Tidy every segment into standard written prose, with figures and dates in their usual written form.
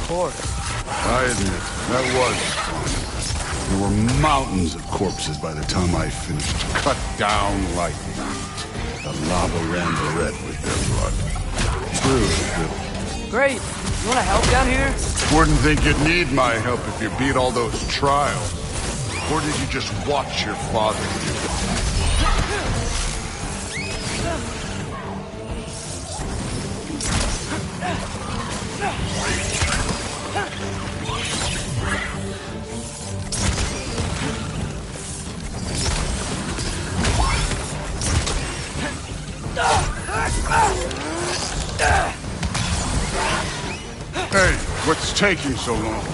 course. I admit, that was fun. There were mountains of corpses by the time I finished, cut down like wheat. The lava ran red with their blood. True. Great. You want to help down here? Wouldn't think you'd need my help if you beat all those trials. Or did you just watch your father do it? Hey, what's taking so long?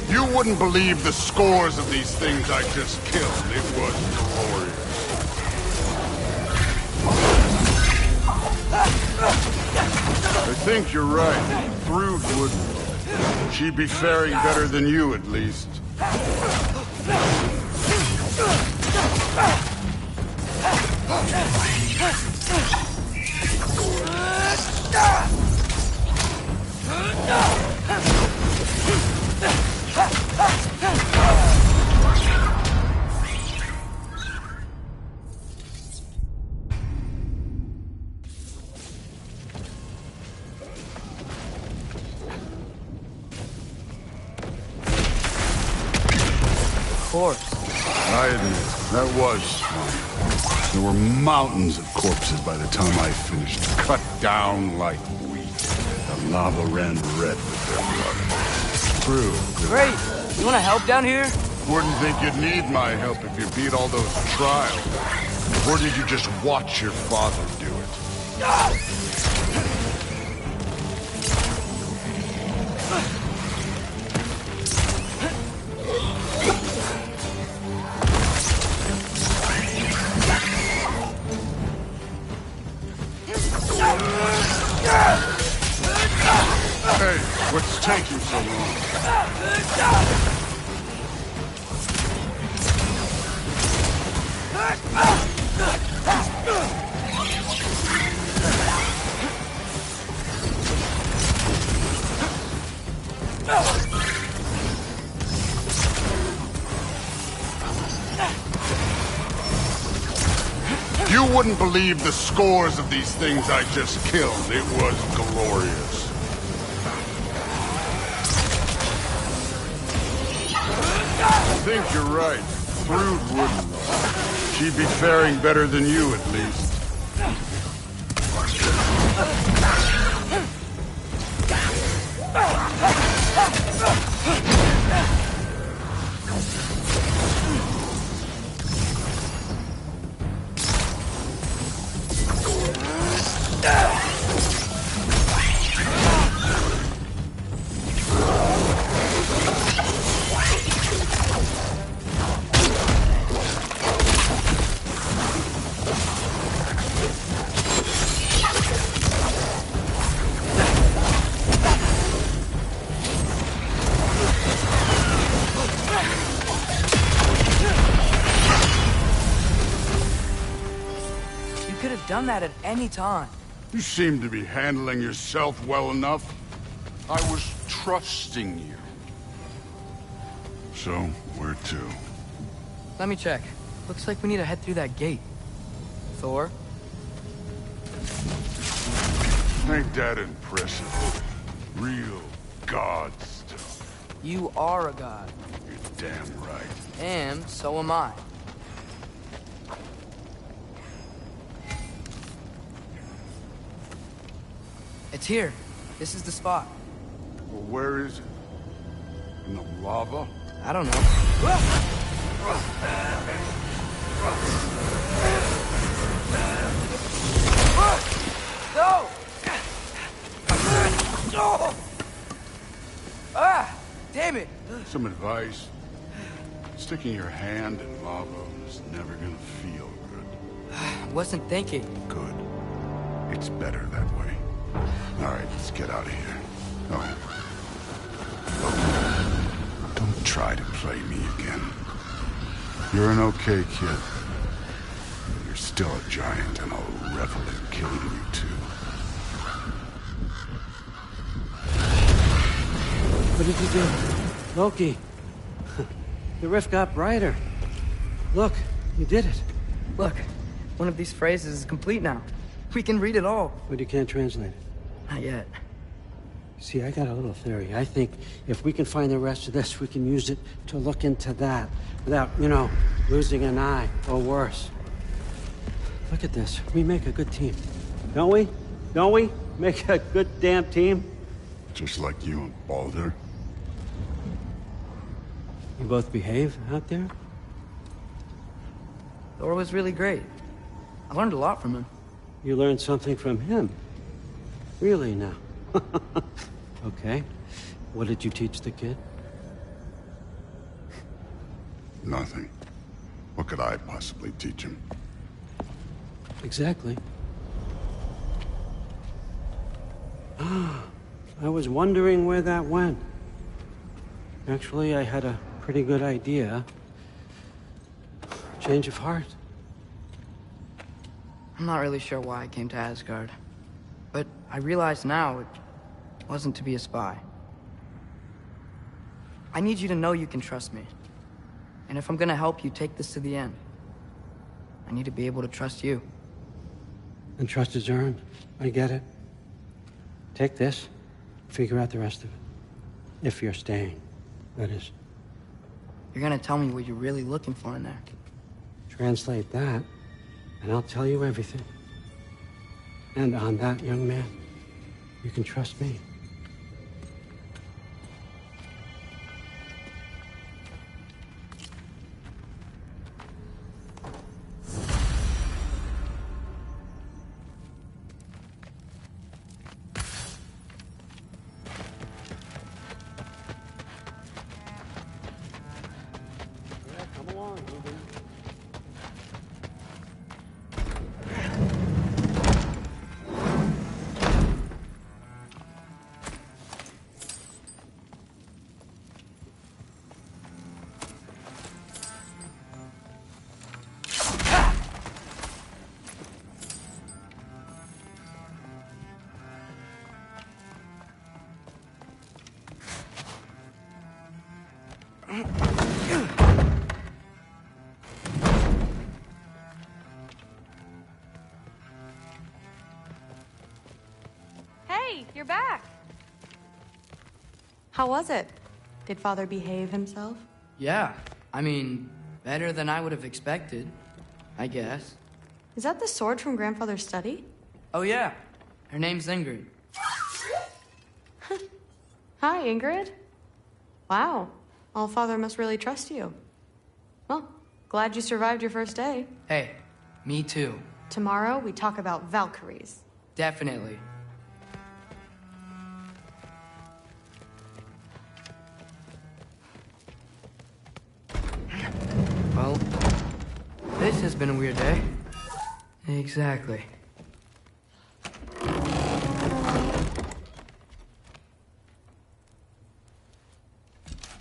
You wouldn't believe the scores of these things I just killed. It was glorious. I think you're right. Thrud wouldn't. She'd be faring better than you, at least. I admit, that was fun. There were mountains of corpses by the time I finished, cut down like wheat. The lava ran red with their blood. True. Great. You want to help down here? Wouldn't think you'd need my help if you beat all those trials. Or did you just watch your father do it? Hey, what's taking so long? You wouldn't believe the scores of these things I just killed. It was glorious. I think you're right. Thrud wouldn't. She'd be faring better than you, at least. Done that at any time. You seem to be handling yourself well enough. I was trusting you. So, where to? Let me check. Looks like we need to head through that gate. Thor? Ain't that impressive? Real god stuff. You are a god. You're damn right. And so am I. It's here. This is the spot. Well, where is it? In the lava? I don't know. No! Ah! Damn it! Some advice. Sticking your hand in lava is never gonna feel good. Wasn't thinking. Good. It's better that way. All right, let's get out of here. Oh. Look, don't try to play me again. You're an okay kid. But you're still a giant, and I'll revel in killing you too. What did you do? Loki. The rift got brighter. Look, you did it. Look, one of these phrases is complete now. We can read it all. But you can't translate it. Not yet. See, I got a little theory. I think if we can find the rest of this, we can use it to look into that without, losing an eye or worse. Look at this. We make a good team. Don't we? Don't we? Make a good damn team? Just like you and Baldur. You both behave out there? Thor was really great. I learned a lot from him. You learned something from him? Really now? Okay. What did you teach the kid? Nothing. What could I possibly teach him? Exactly. I was wondering where that went. Actually, I had a pretty good idea. Change of heart. I'm not really sure why I came to Asgard. But I realize now it wasn't to be a spy. I need you to know you can trust me. And if I'm gonna help you take this to the end, I need to be able to trust you. And trust is earned. I get it. Take this, figure out the rest of it. If you're staying, that is. You're gonna tell me what you're really looking for in there. Translate that, and I'll tell you everything. And on that, young man, you can trust me. Come along, Ruben. Hey, you're back. How was it? Did Father behave himself? Yeah, I mean, better than I would have expected, I guess. Is that the sword from Grandfather's study? Oh yeah, her name's Ingrid. Hi, Ingrid. Wow, All-Father must really trust you. Well, glad you survived your first day. Hey, me too. Tomorrow, we talk about Valkyries. Definitely. Well, this has been a weird day. Exactly.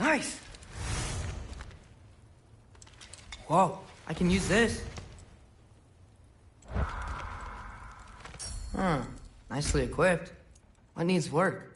Nice! Whoa, I can use this. Nicely equipped. What needs work?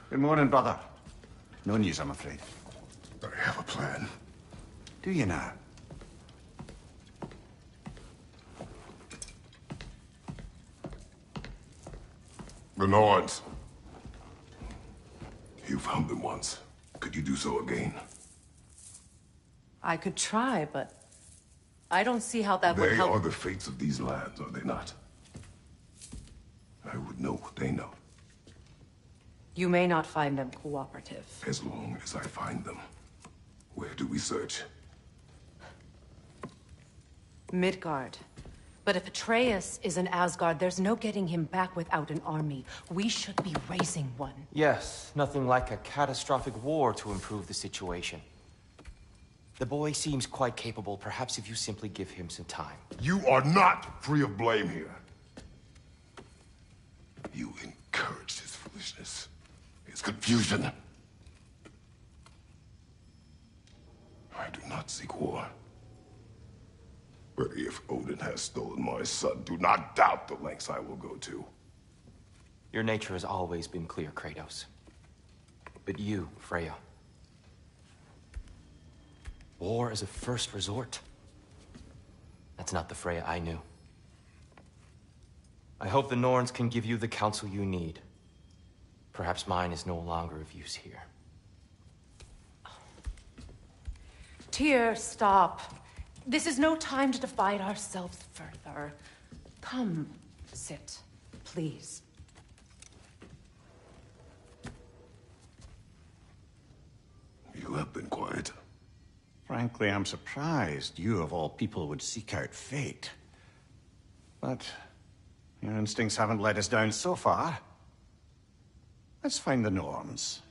Good morning, brother. No news, I'm afraid. I have a plan. Do you now? The Nords. You found them once. Could you do so again? I could try, but I don't see how that would They help. are the fates of these lands, are they not? I would know what they know, You may not find them cooperative. as long as I find them. Where do we search? Midgard. But if Atreus is in Asgard, there's no getting him back without an army. We should be raising one. Yes, nothing like a catastrophic war to improve the situation. The boy seems quite capable. Perhaps if you simply give him some time. You are not free of blame here. You encouraged his foolishness, his confusion. I do not seek war. But if Odin has stolen my son, do not doubt the lengths I will go to. Your nature has always been clear, Kratos. But you, Freya. War is a first resort. That's not the Freya I knew. I hope the Norns can give you the counsel you need. Perhaps mine is no longer of use here. Tyr, stop. This is no time to divide ourselves further. Come, sit, please. You have been quiet. Frankly, I'm surprised you, of all people, would seek out fate. But your instincts haven't let us down so far. Let's find the Norns.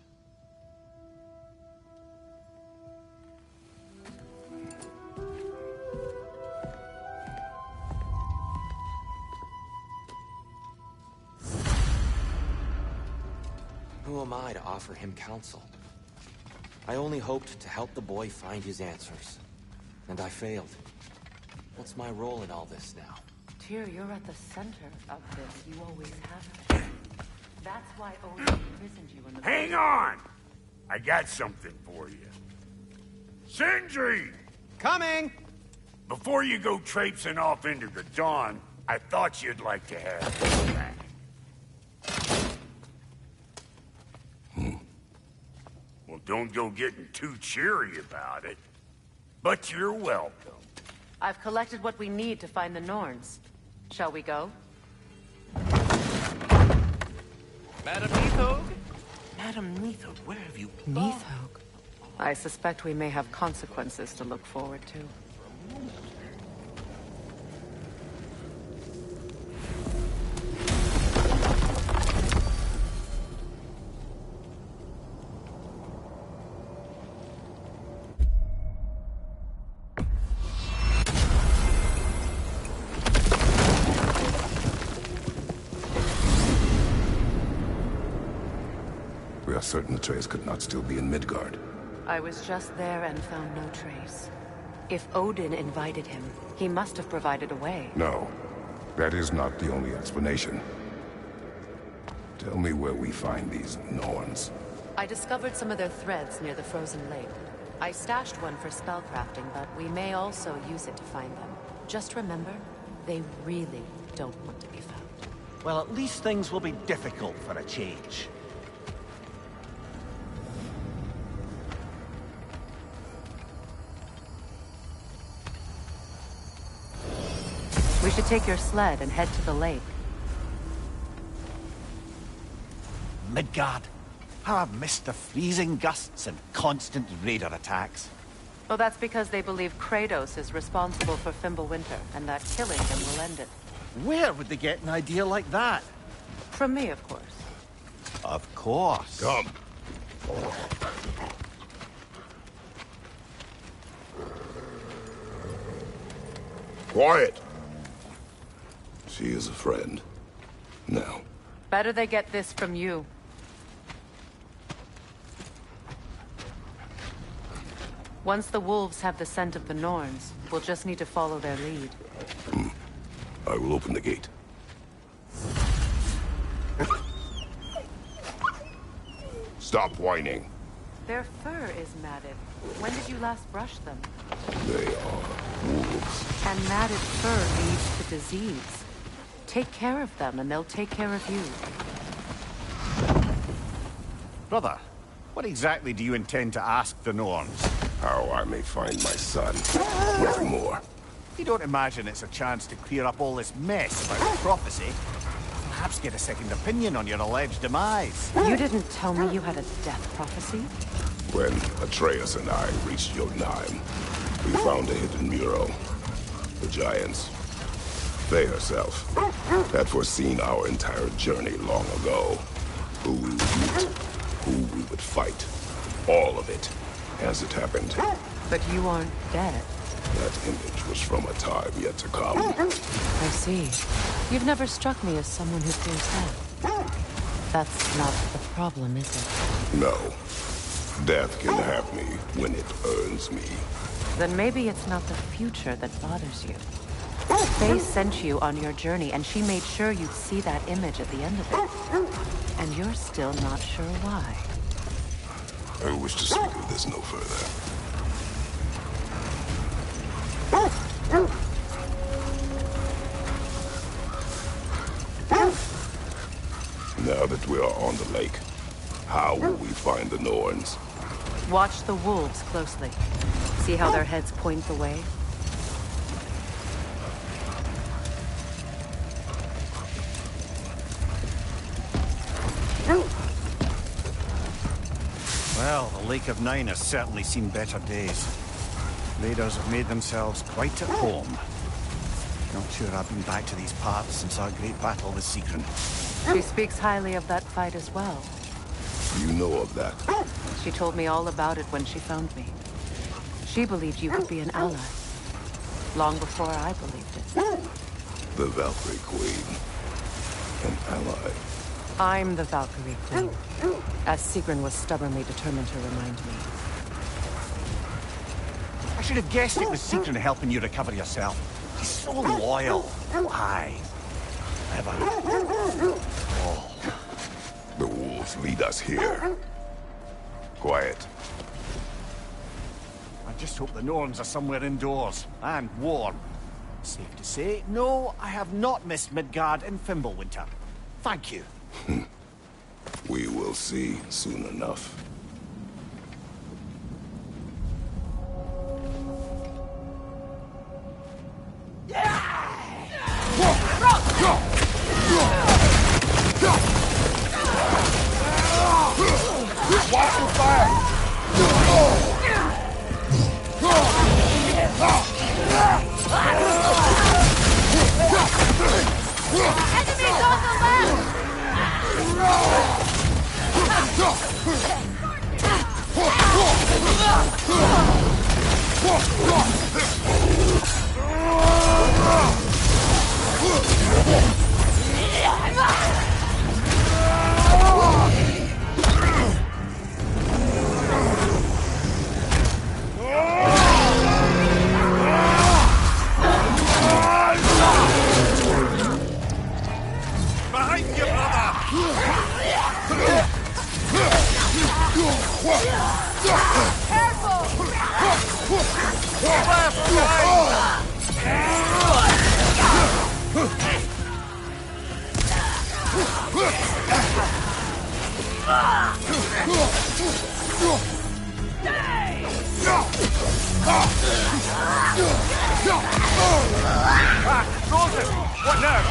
Who am I to offer him counsel? I only hoped to help the boy find his answers. And I failed. What's my role in all this now? Tyr, you're at the center of this. You always have been. That's why Odin imprisoned you in the... Hang on! I got something for you. Sindri! Coming! Before you go traipsing off into the dawn, I thought you'd like to have this back. Well, don't go getting too cheery about it. But you're welcome. I've collected what we need to find the Norns. Shall we go? Madam Neathog? Madam Neathog, where have you gone? Neathog. I suspect we may have consequences to look forward to. We are certain Atreus could not still be in Midgard. I was just there and found no trace. If Odin invited him, he must have provided a way. No, that is not the only explanation. Tell me where we find these Norns. I discovered some of their threads near the frozen lake. I stashed one for spellcrafting, but we may also use it to find them. Just remember, they really don't want to be found. Well, at least things will be difficult for a change. We should take your sled and head to the lake. Midgard. How I've missed the freezing gusts and constant raider attacks. Well, that's because they believe Kratos is responsible for Fimbulwinter, and that killing him will end it. Where would they get an idea like that? From me, of course. Of course. Come. Quiet. She is a friend. Now. Better they get this from you. Once the wolves have the scent of the Norns, we'll just need to follow their lead. I will open the gate. Stop whining. Their fur is matted. When did you last brush them? They are wolves. And matted fur leads to disease. Take care of them, and they'll take care of you. Brother, what exactly do you intend to ask the Norns? How I may find my son. Nothing more. You don't imagine it's a chance to clear up all this mess about prophecy? Perhaps get a second opinion on your alleged demise. You didn't tell me you had a death prophecy? When Atreus and I reached Jotunheim, we found a hidden mural. The Giants, they herself, had foreseen our entire journey long ago. Who we would meet, who we would fight. All of it, as it happened. But you aren't dead. That image was from a time yet to come. I see. You've never struck me as someone who fears death. That's not the problem, is it? No. Death can have me when it earns me. Then maybe it's not the future that bothers you. Faye sent you on your journey, and she made sure you'd see that image at the end of it. And you're still not sure why. I wish to speak of this no further. Now that we are on the lake, how will we find the Norns? Watch the wolves closely. See how their heads point the way? Well, the Lake of Nine has certainly seen better days. Raiders have made themselves quite at home. Not sure I've been back to these parts since our great battle with Secret. She speaks highly of that fight as well. You know of that? She told me all about it when she found me. She believed you could be an ally. Long before I believed it. The Valkyrie Queen. An ally. I'm the Valkyrie Queen, as Sigrun was stubbornly determined to remind me. I should have guessed it was Secret helping you recover yourself. He's so loyal. Aye. Ever. Oh. The wolves lead us here. Quiet. I just hope the Norns are somewhere indoors, and warm. Safe to say, no, I have not missed Midgard in Fimbulwinter. Thank you. We will see soon enough. Watch the fire! Enemies on the left! Behind you, brother! Rosen! What now?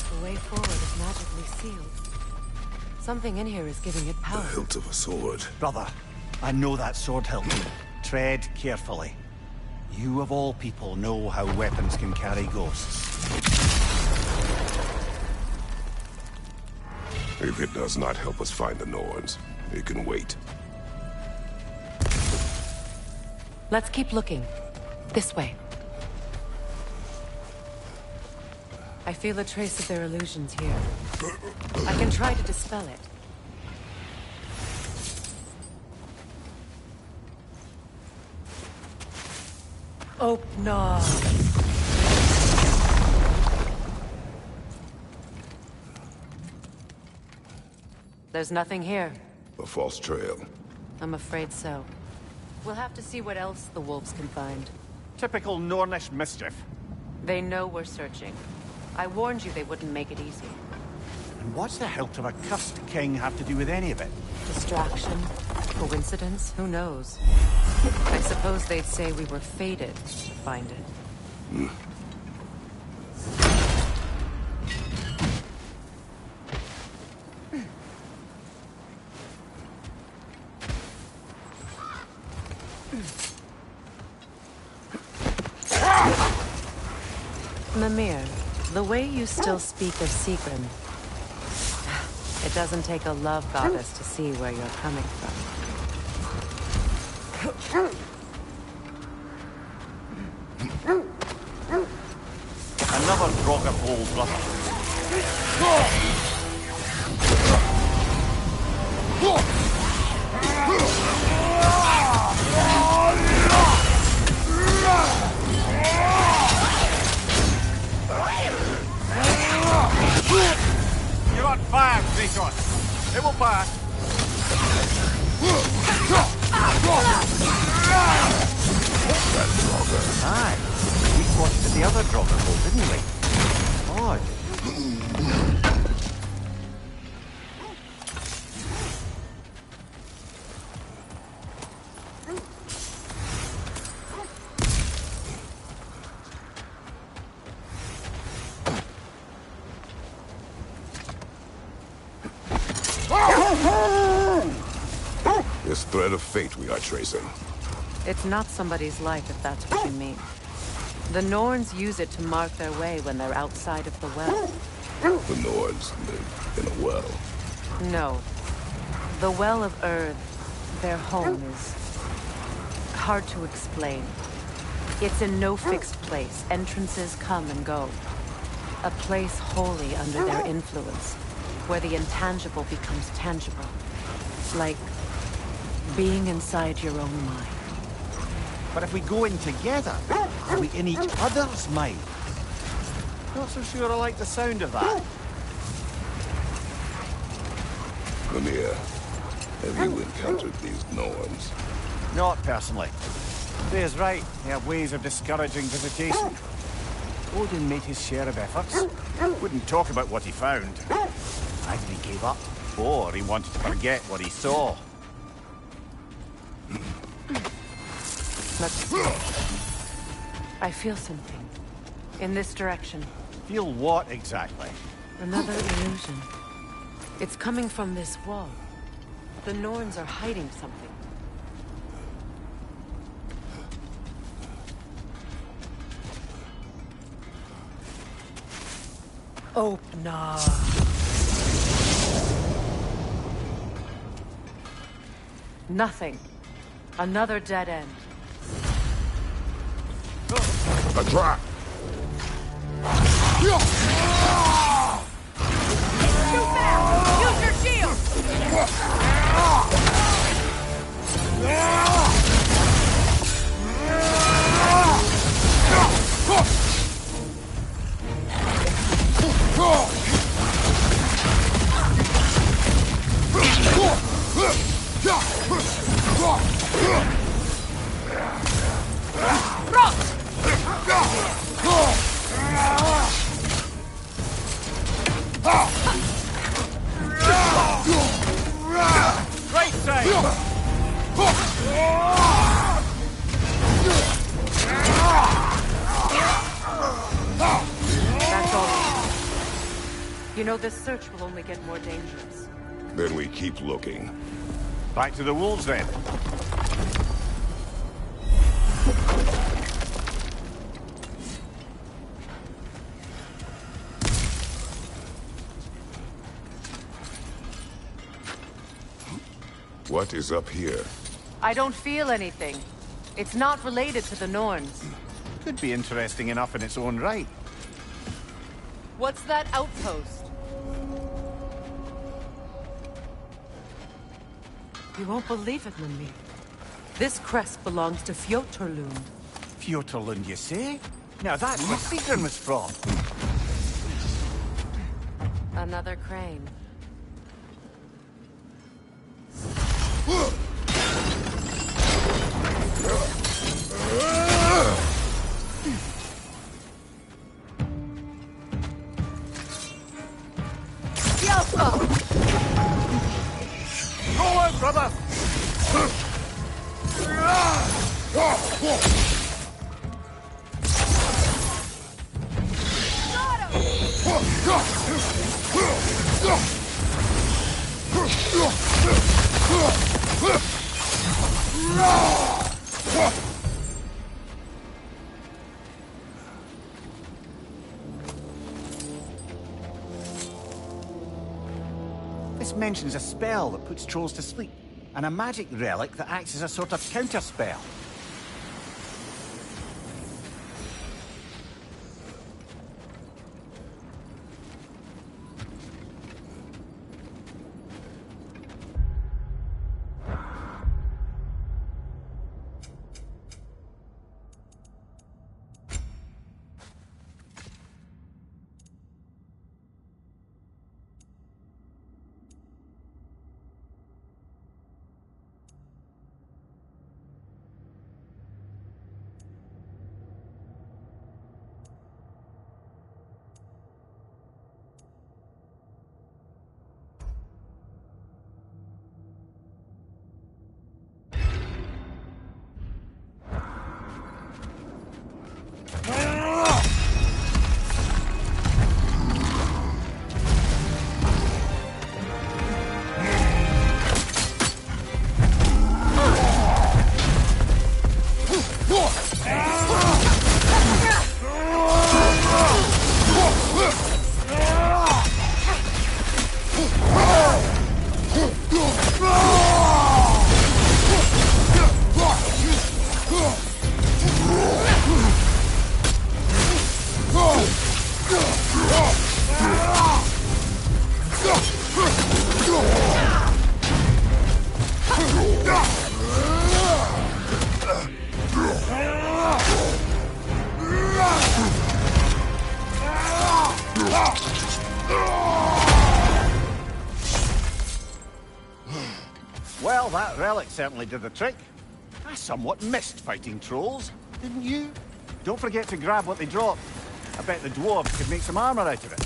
The way forward is magically sealed. Something in here is giving it The power. hilt of a sword. Brother, I know that sword hilt. Tread carefully. You of all people know how weapons can carry ghosts. If it does not help us find the Norns, it can wait. Let's keep looking. This way. I feel a trace of their illusions here. I can try to dispel it. Open. There's nothing here. A false trail. I'm afraid so. We'll have to see what else the wolves can find. Typical Nornish mischief. They know we're searching. I warned you they wouldn't make it easy. And what's the hilt of a cursed king have to do with any of it? Distraction? Coincidence? Who knows? I suppose they'd say we were fated to find it. Mimir, the way you still speak of Seagrim, it doesn't take a love goddess to see where you're coming from. Another drog of old brother. You're on fire, Kratos. It will pass. Aye. We spotted the other Draugr hole, didn't we? Odd. This thread of fate we are tracing. It's not somebody's life, if that's what you mean. The Norns use it to mark their way when they're outside of the well. The Nords live in a well. No. The Well of Earth, their home, is hard to explain. It's in no fixed place. Entrances come and go. A place wholly under their influence, where the intangible becomes tangible. Like being inside your own mind. But if we go in together, are we in each other's mind? Not so sure I like the sound of that. Mimir, have you encountered these Norns? Not personally. Freya's right. They have ways of discouraging visitation. Odin made his share of efforts. Wouldn't talk about what he found. Either he gave up, or he wanted to forget what he saw. Let's see. I feel something. In this direction. Feel what exactly? Another illusion. It's coming from this wall. The Norns are hiding something. Open up. Nothing. Another dead end. A trap! Too fast! Use your shield! Right side! That's all. You know, this search will only get more dangerous. Then we keep looking. Back to the wolves then. What is up here? I don't feel anything. It's not related to the Norns. Could be interesting enough in its own right. What's that outpost? You won't believe it, Mimir. This crest belongs to Fjotorlund. Fjortland, you say? Now that's where Sigrun was from. Another crane. Roll out, brother! This mentions a spell that puts trolls to sleep, and a magic relic that acts as a sort of counter-spell. Well, that relic certainly did the trick. I somewhat missed fighting trolls, didn't you? Don't forget to grab what they drop. I bet the dwarves could make some armor out of it.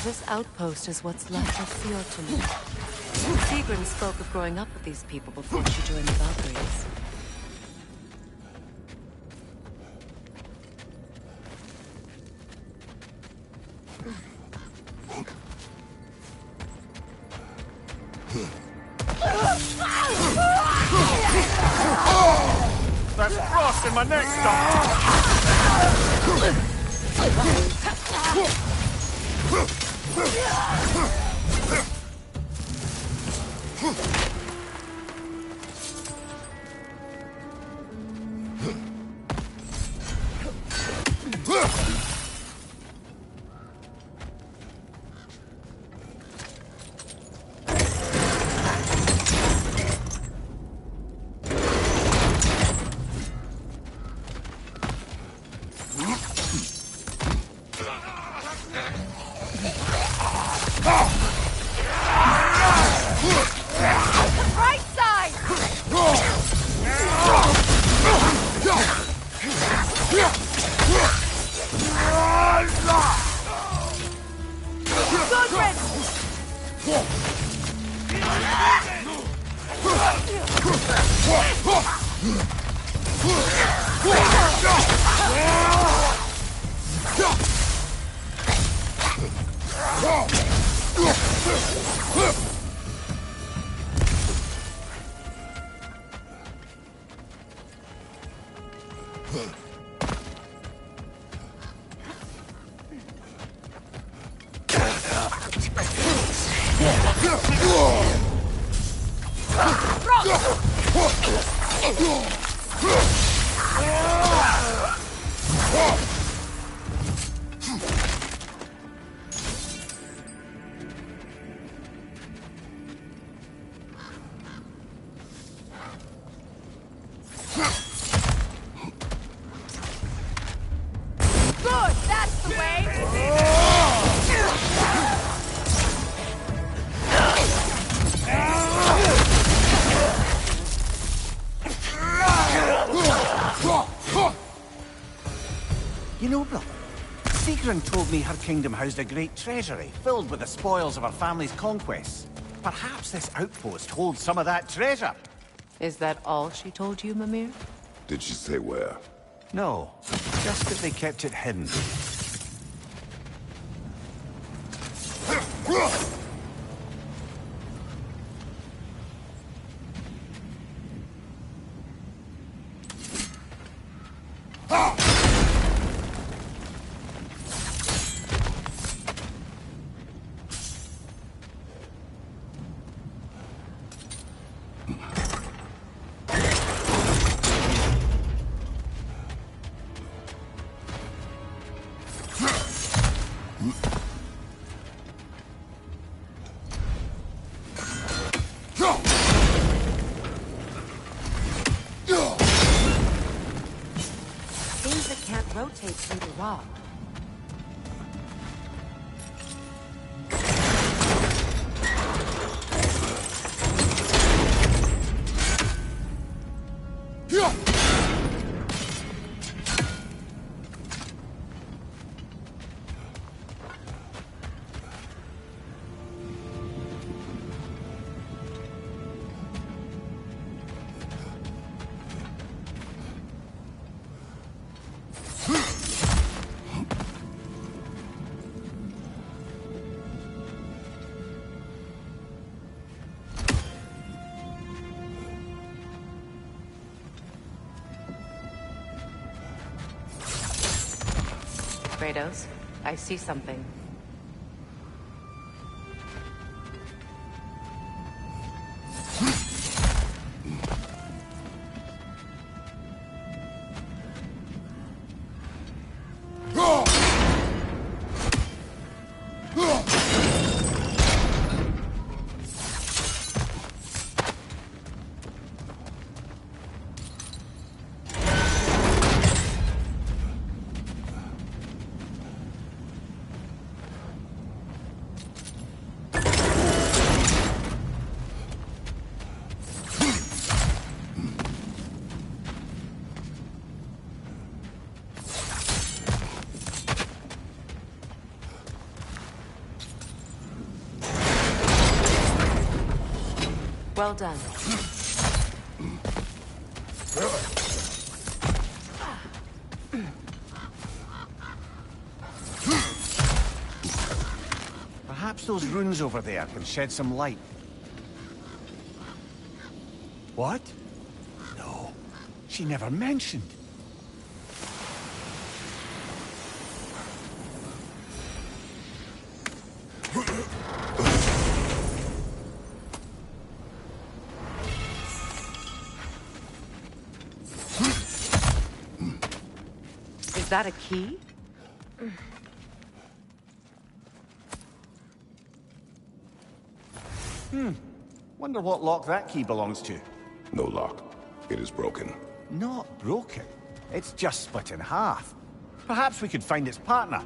This outpost is what's left of Fjortland. Sigrun spoke of growing up with these people before she joined the Valkyries. That's frost in my neck, Ah! Good, that's the way. You know, brother, Sigrun told me her kingdom housed a great treasury filled with the spoils of her family's conquests. Perhaps this outpost holds some of that treasure. Is that all she told you, Mimir? Did she say where? No, just that they kept it hidden. Things that can't rotate through the rock. Kratos, I see something. Well done. Perhaps those runes over there can shed some light. What? No, she never mentioned. Is that a key? Wonder what lock that key belongs to. No lock. It is broken. Not broken. It's just split in half. Perhaps we could find its partner.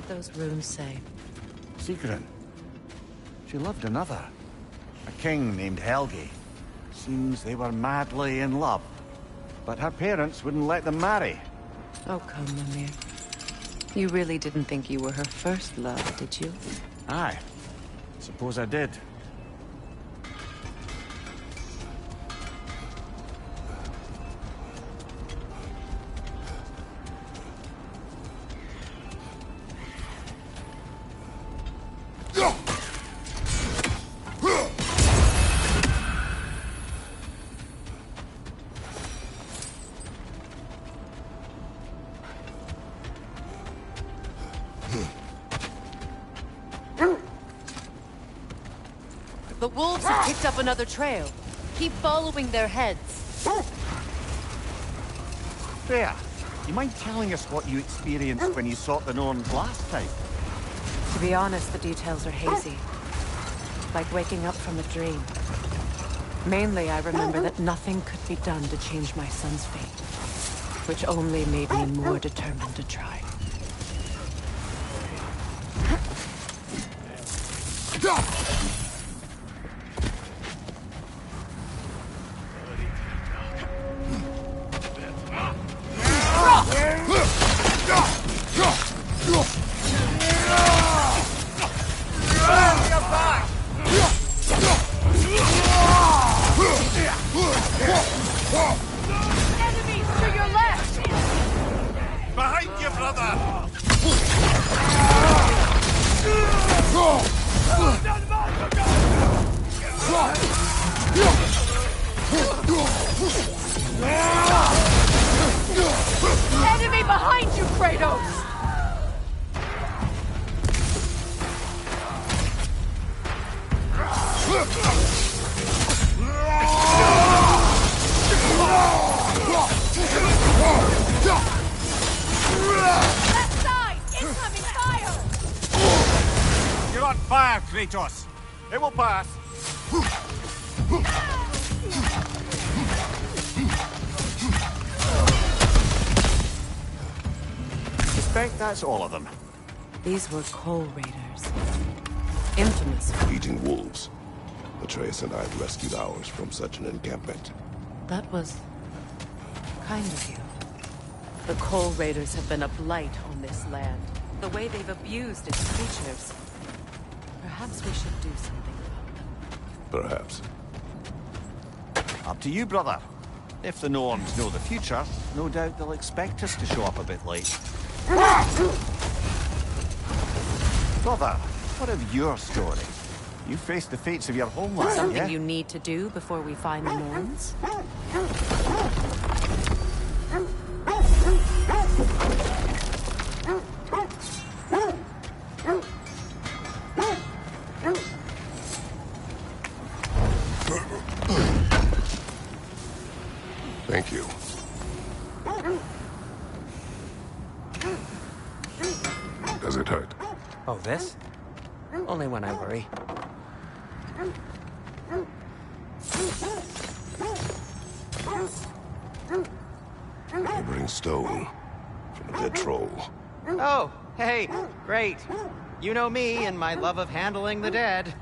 Those runes say? Sigrun. She loved another. A king named Helgi. Seems they were madly in love. But her parents wouldn't let them marry. Oh, come, Mimir. You really didn't think you were her first love, did you? Aye. Suppose I did. The wolves have picked up another trail. Keep following their heads. Freya, you mind telling us what you experienced when you sought the Norns last time? To be honest, the details are hazy. Like waking up from a dream. Mainly, I remember that nothing could be done to change my son's fate. Which only made me more determined to try. Enemies to your left! Behind you, brother! Enemy behind you, Kratos! Left side! Incoming fire! You're on fire, Kratos. It will pass. suspect that's all of them. These were coal raiders. Infamous. Eating wolves. Atreus and I rescued ours from such an encampment. That was kind of you. The coal raiders have been a blight on this land. The way they've abused its creatures. Perhaps we should do something about them. Perhaps. Up to you, brother. If the Norns know the future, no doubt they'll expect us to show up a bit late. Brother, what of your story? You faced the fates of your homeland, Something yeah? you need to do before we find the Norns? Thank you. Does it hurt? Oh, this? Only when I worry. Neighboring stone from a dead troll. Oh, hey, great. You know me and my love of handling the dead.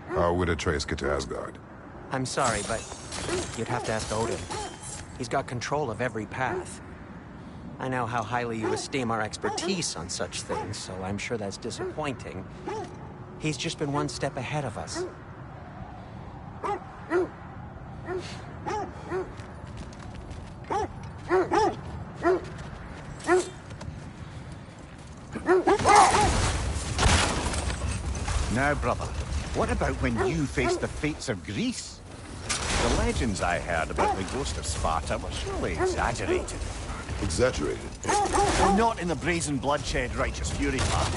How would Atreus get to Asgard? I'm sorry, but you'd have to ask Odin. He's got control of every path. I know how highly you esteem our expertise on such things, so I'm sure that's disappointing. He's just been one step ahead of us. Now, brother, what about when you faced the fates of Greece? The legends I heard about the ghost of Sparta were surely exaggerated. Exaggerated? Well, not in the brazen bloodshed righteous fury part.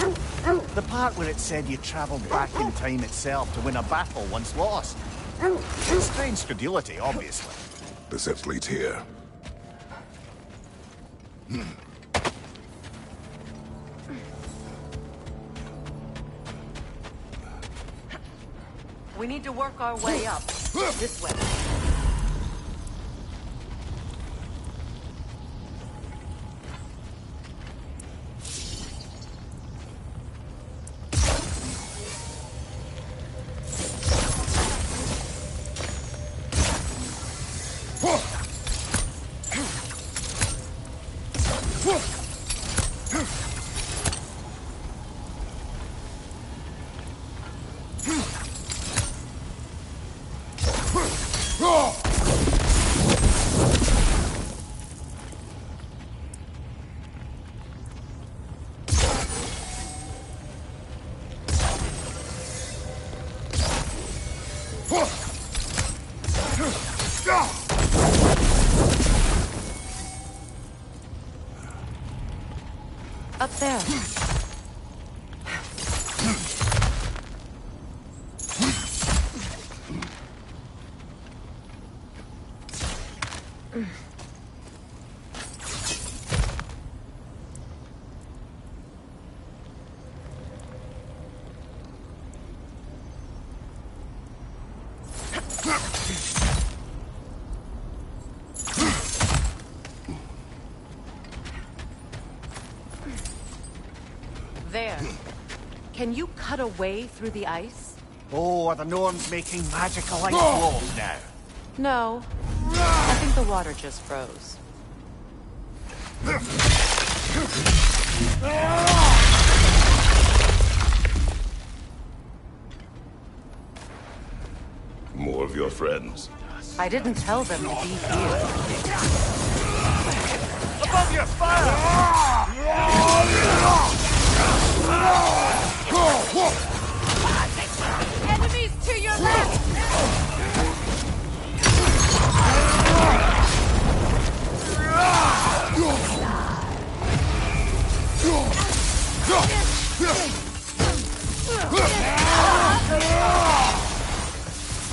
The part where it said you travelled back in time itself to win a battle once lost. It's strange credulity, obviously. The steps leads here. We need to work our way up. This way. Up there. There. Can you cut a way through the ice? Oh, are the Norns making magical ice walls now? No. I think the water just froze. More of your friends. I didn't tell them to be here. Above your fire! Enemies to your left!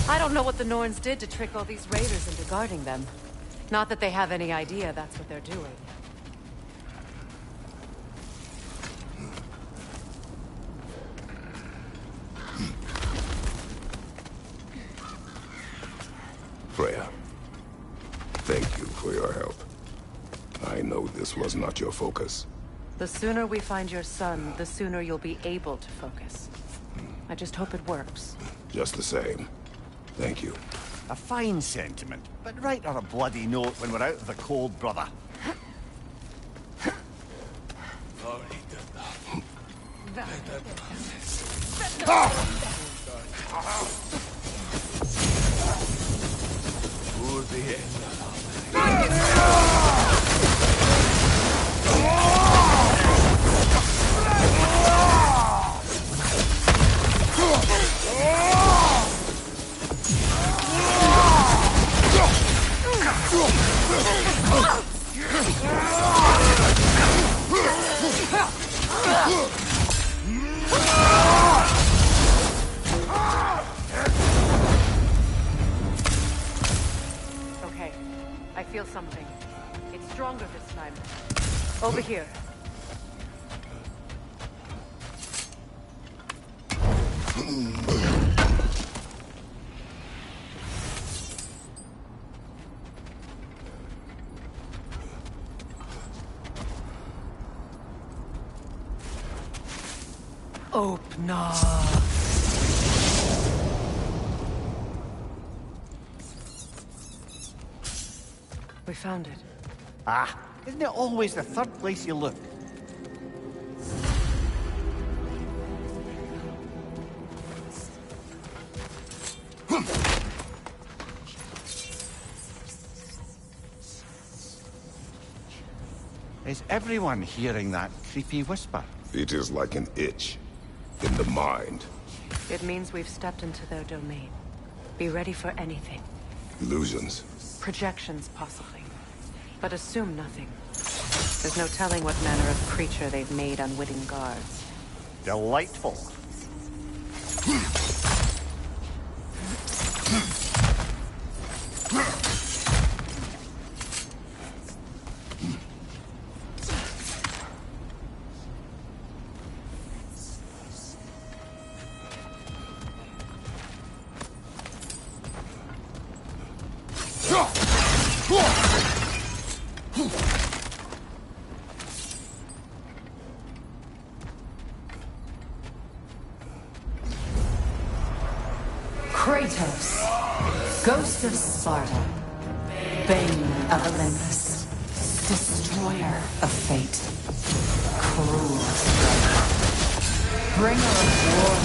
I don't know what the Norns did to trick all these raiders into guarding them. Not that they have any idea that's what they're doing. Freya, thank you for your help. I know this was not your focus. The sooner we find your son, the sooner you'll be able to focus. I just hope it works. Just the same. Thank you. A fine sentiment, but write her a bloody note when we're out of the cold, brother. Okay, I feel something. It's stronger this time. Over here. Open up. We found it. Ah, isn't it always the third place you look? Is everyone hearing that creepy whisper? It is like an itch in the mind. It means we've stepped into their domain. Be ready for anything. Illusions. Projections, possibly. But assume nothing. There's no telling what manner of creature they've made unwitting guards. Delightful. Kratos, Ghost of Sparta, Bane of Olympus, Destroyer of Fate, Cruel Strike, Bringer of War,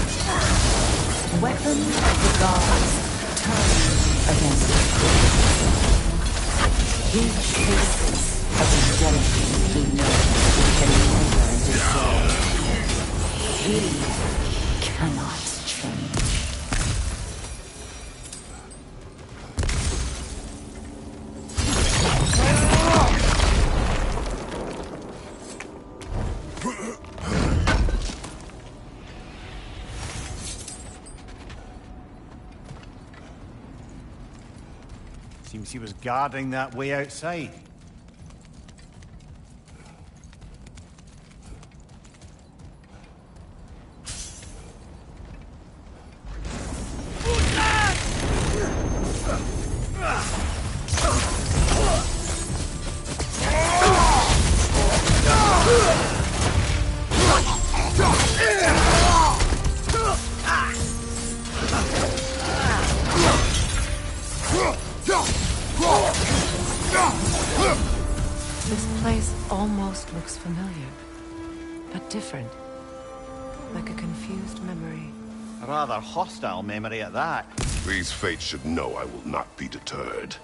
Weapon of the Gods, turned against the He chases of redemption he knows he can never dissolve. He cannot change. Seems he was guarding that way outside. This place almost looks familiar, but different. Like a confused memory. A rather hostile memory at that. These fates should know I will not be deterred.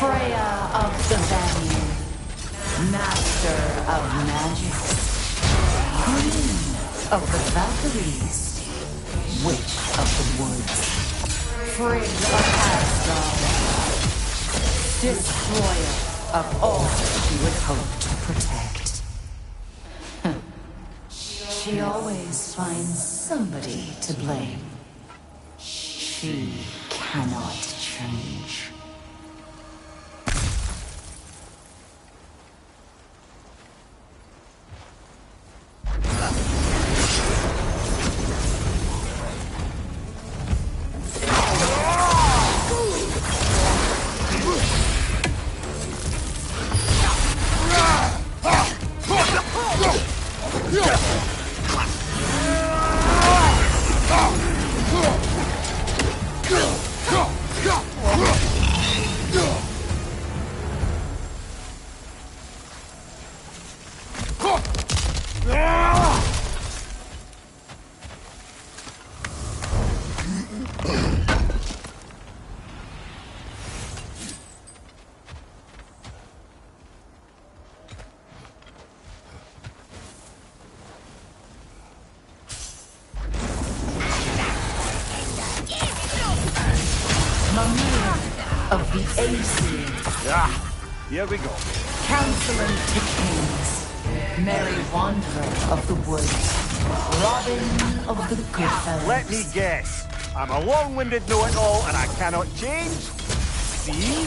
Freya of the Vanir, Master of Magic, Queen of the Valkyries, Witch of the Woods, Frigg of Asgard, Destroyer of all she would hope to protect. She always finds somebody to blame. She cannot change. Of the AC. Here we go. Counselor to Kings. Merry Wanderer of the Woods. Robin of the Goodfellas. Let me guess. I'm a long-winded know-it-all and I cannot change? See?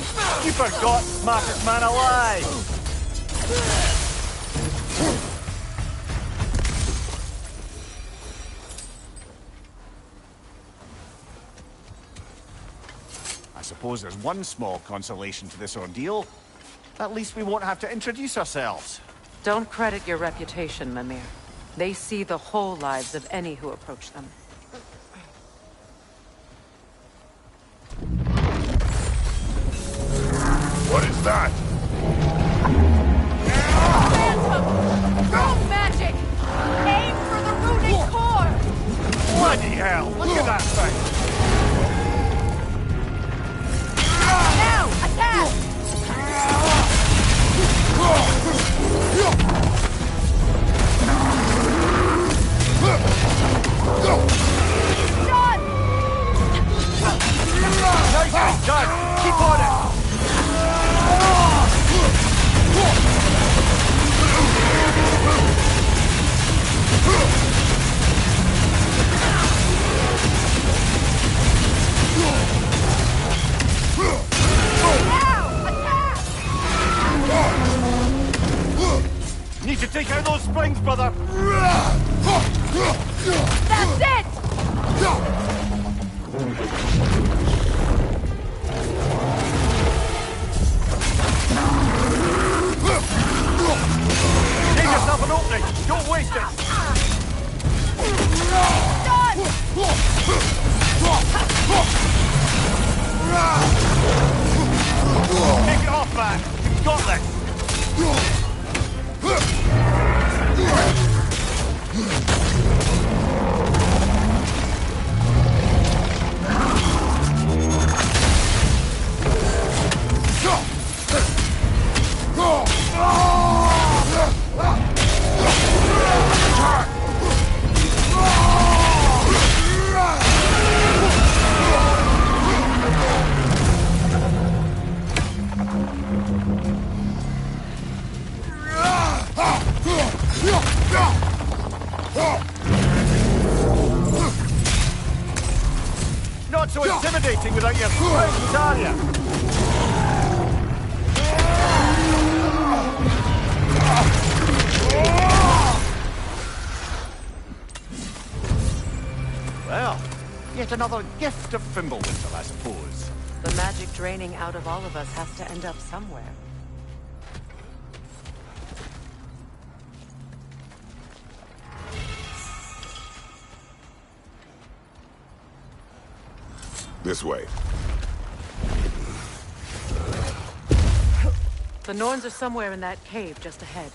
You forgot smartest man alive! I suppose there's one small consolation to this ordeal. At least we won't have to introduce ourselves. Don't credit your reputation, Mimir. They see the whole lives of any who approach them. What is that? Phantom! Rogue magic! Aim for the runic core! Bloody hell! Look at that thing! Now, attack! Done! Nice, done! Keep on it! Need to take out those springs, brother! That's it! Give yourself an opening! Don't waste it! Done! Take it off, man! You've got this! Not so intimidating without your springs, are you? Well, yet another gift of Fimbulwinter, I suppose. The magic draining out of all of us has to end up somewhere. This way. The Norns are somewhere in that cave just ahead.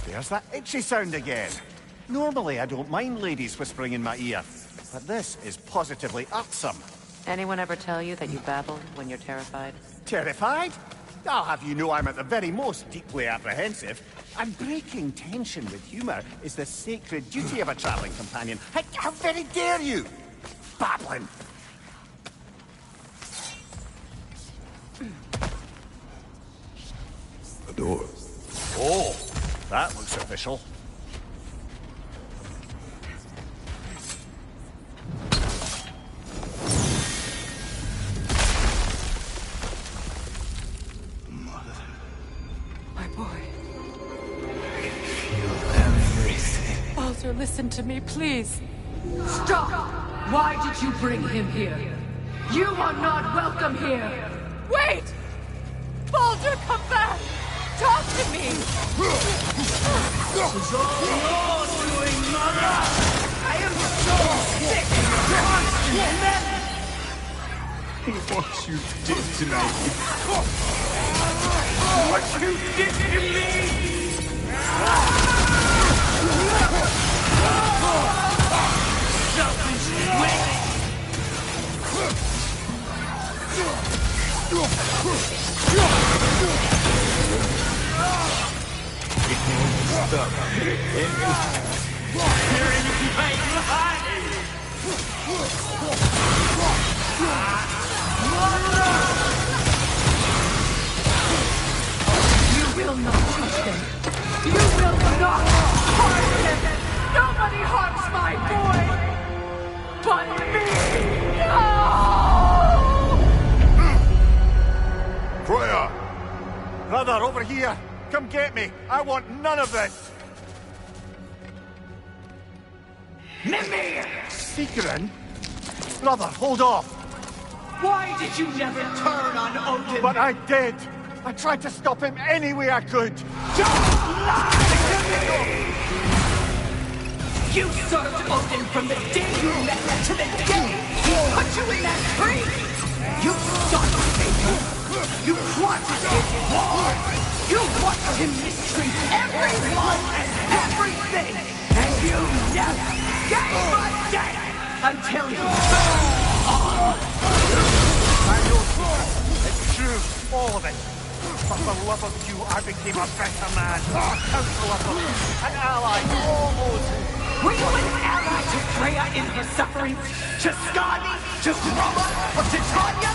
There's that itchy sound again. Normally, I don't mind ladies whispering in my ear, but this is positively irksome. Anyone ever tell you that you babble when you're terrified? Terrified? I'll have you know I'm at the very most deeply apprehensive. And breaking tension with humor is the sacred duty of a traveling companion. How very dare you! Babbling! The door. Oh, that looks official. My boy. Feel everything. Baldur, listen to me, please. Stop! Why did you bring him here? You are not welcome here! Wait! Baldur, come back! Talk to me! This is all your doing, Mother! I am so sick of constant menace! What you did tonight. What you did to me! Selfish witch! It won't stop. You're in my life! You will not touch him! You will not harm him! Nobody harms my boy! But me! No! Freya! Brother, over here! Come get me! I want none of this! Mimir! Secret? Brother, hold off! Why did you never turn on Odin? But I did! I tried to stop him any way I could! Don't lie to me! You served Odin from the day you met him to the day he put you in that tree! You sought to save him! You wanted his war! You watched him mistreat everyone and everything! And you never gave a damn until you burned on! I know it's true, all of it. But for love of you, I became a better man, a counselor, an ally, almost. Were you an ally to Freya in her sufferings? To Skadi? To Roma? Or to Tanya?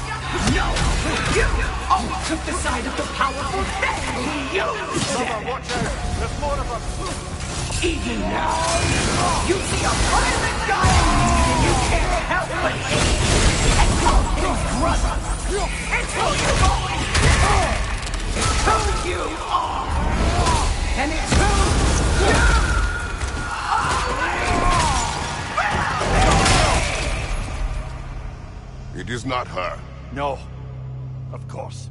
No! You always took the side of the powerful, then you used Brother, it! watch out! There's more of us! Even now, you see a violent guy and you can't help but hate and call him brother! It's who you've always been! It's who you are! And it's who you It is not her. No. Of course.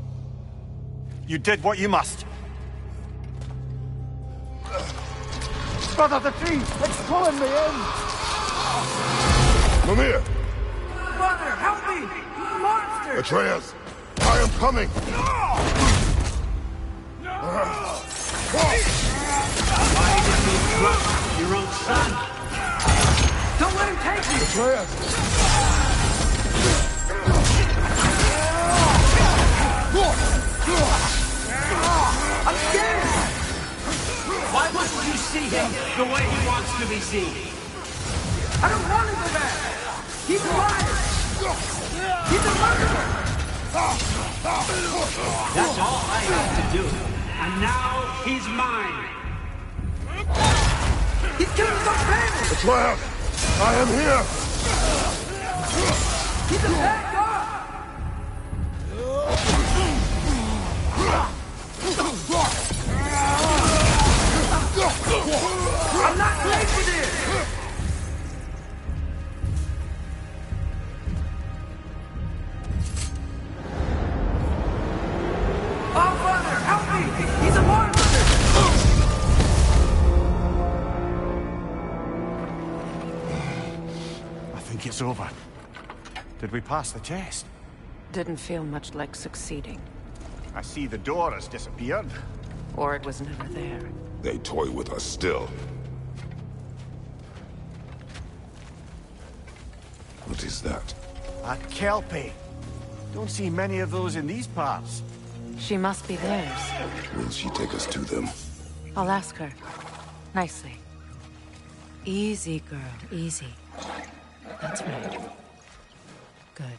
You did what you must. Brother, the tree! It's pulling me in! Mimir! Mother, help me! Monster! Atreus! I am coming! Why did you trust your own son? Don't let him take me! Atreus! I'm scared! Why wouldn't you see him the way he wants to be seen? I don't want to go back! He's a liar! He's a murderer! That's all I have to do. And now he's mine. He's killing his own family! Atreus! I am here! He's a bad guy! I'm not ready for this! Oh, Father, help me! He's a monster! I think it's over. Did we pass the test? Didn't feel much like succeeding. I see the door has disappeared. Or it was never there. They toy with us still. What is that? A Kelpie. Don't see many of those in these parts. She must be theirs. Will she take us to them? I'll ask her. Nicely. Easy, girl. Easy. That's right. Good.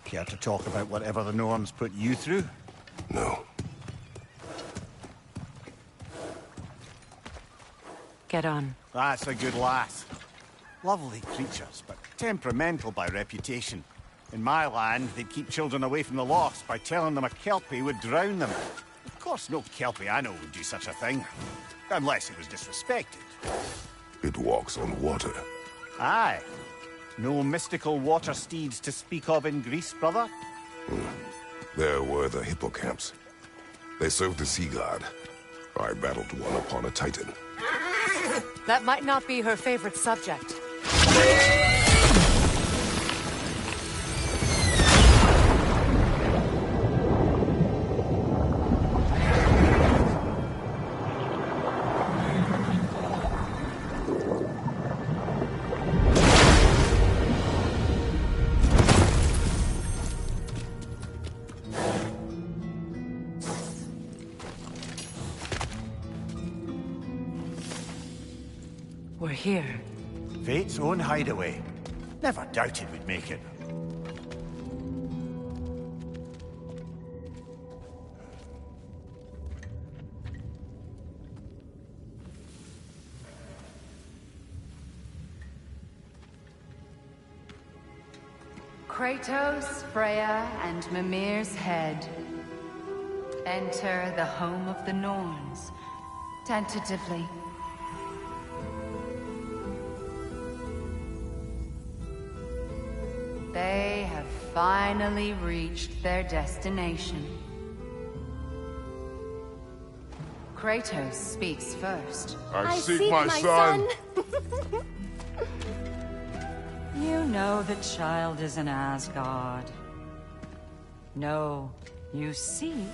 Care to talk about whatever the Norns put you through? No. Get on. That's a good lass. Lovely creatures, but temperamental by reputation. In my land, they'd keep children away from the lost by telling them a Kelpie would drown them. Of course, no Kelpie I know would do such a thing. Unless it was disrespected. It walks on water. Aye. No mystical water steeds to speak of in Greece, brother? There were the hippocamps. They served the sea god. I battled one upon a titan. That might not be her favorite subject. We're here. Fate's own hideaway. Never doubted we'd make it. Kratos, Freya, and Mimir's head. Enter the home of the Norns, tentatively. They have finally reached their destination. Kratos speaks first. I seek my son. You know the child is in Asgard. No, you seek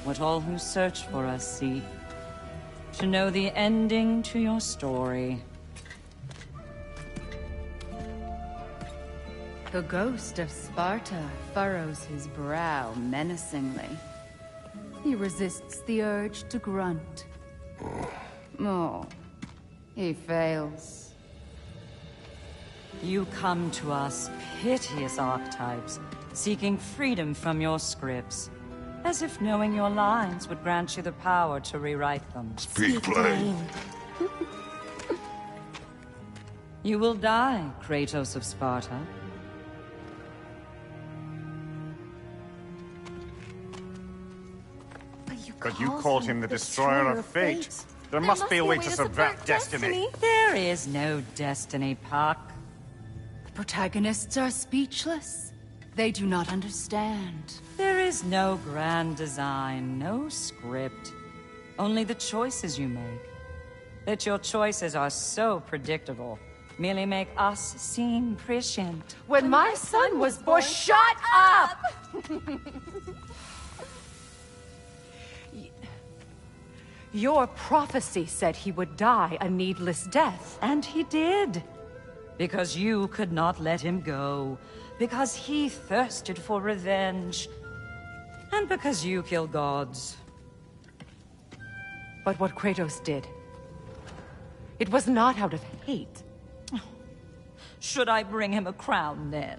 what all who search for us seek. To know the ending to your story. The ghost of Sparta furrows his brow menacingly. He resists the urge to grunt. Oh, he fails. You come to us, piteous archetypes, seeking freedom from your scripts. As if knowing your lines would grant you the power to rewrite them. Speak plain. You will die, Kratos of Sparta. But you called him the Destroyer of Fate. There must be a way to subvert destiny. There is no destiny, Puck. The protagonists are speechless. They do not understand. There is no grand design, no script. Only the choices you make. That your choices are so predictable merely make us seem prescient. When my son was born, shut up! Your prophecy said he would die a needless death. And he did. Because you could not let him go. Because he thirsted for revenge. And because you kill gods. But what Kratos did, it was not out of hate. Should I bring him a crown then?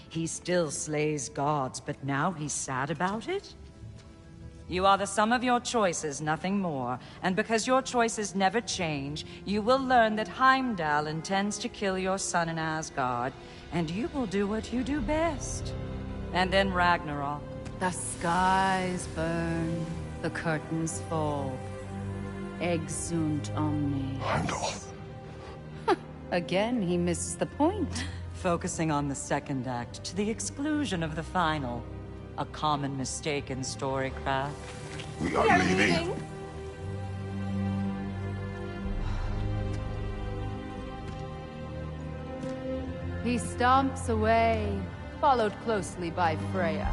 He still slays gods, but now he's sad about it? You are the sum of your choices, nothing more. And because your choices never change, you will learn that Heimdall intends to kill your son in Asgard, and you will do what you do best. And then Ragnarok. The skies burn, the curtains fall. Exunt omnes. Heimdall. Again, he misses the point. Focusing on the second act to the exclusion of the final. A common mistake in storycraft. We are leaving. He stomps away, followed closely by Freya.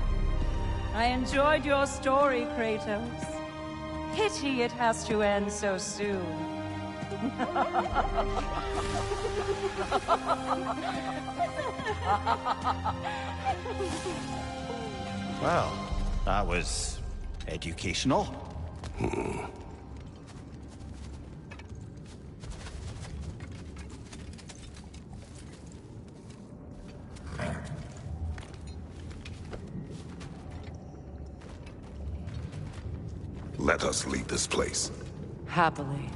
I enjoyed your story, Kratos. Pity it has to end so soon. Well, that was educational. Let us leave this place. Happily.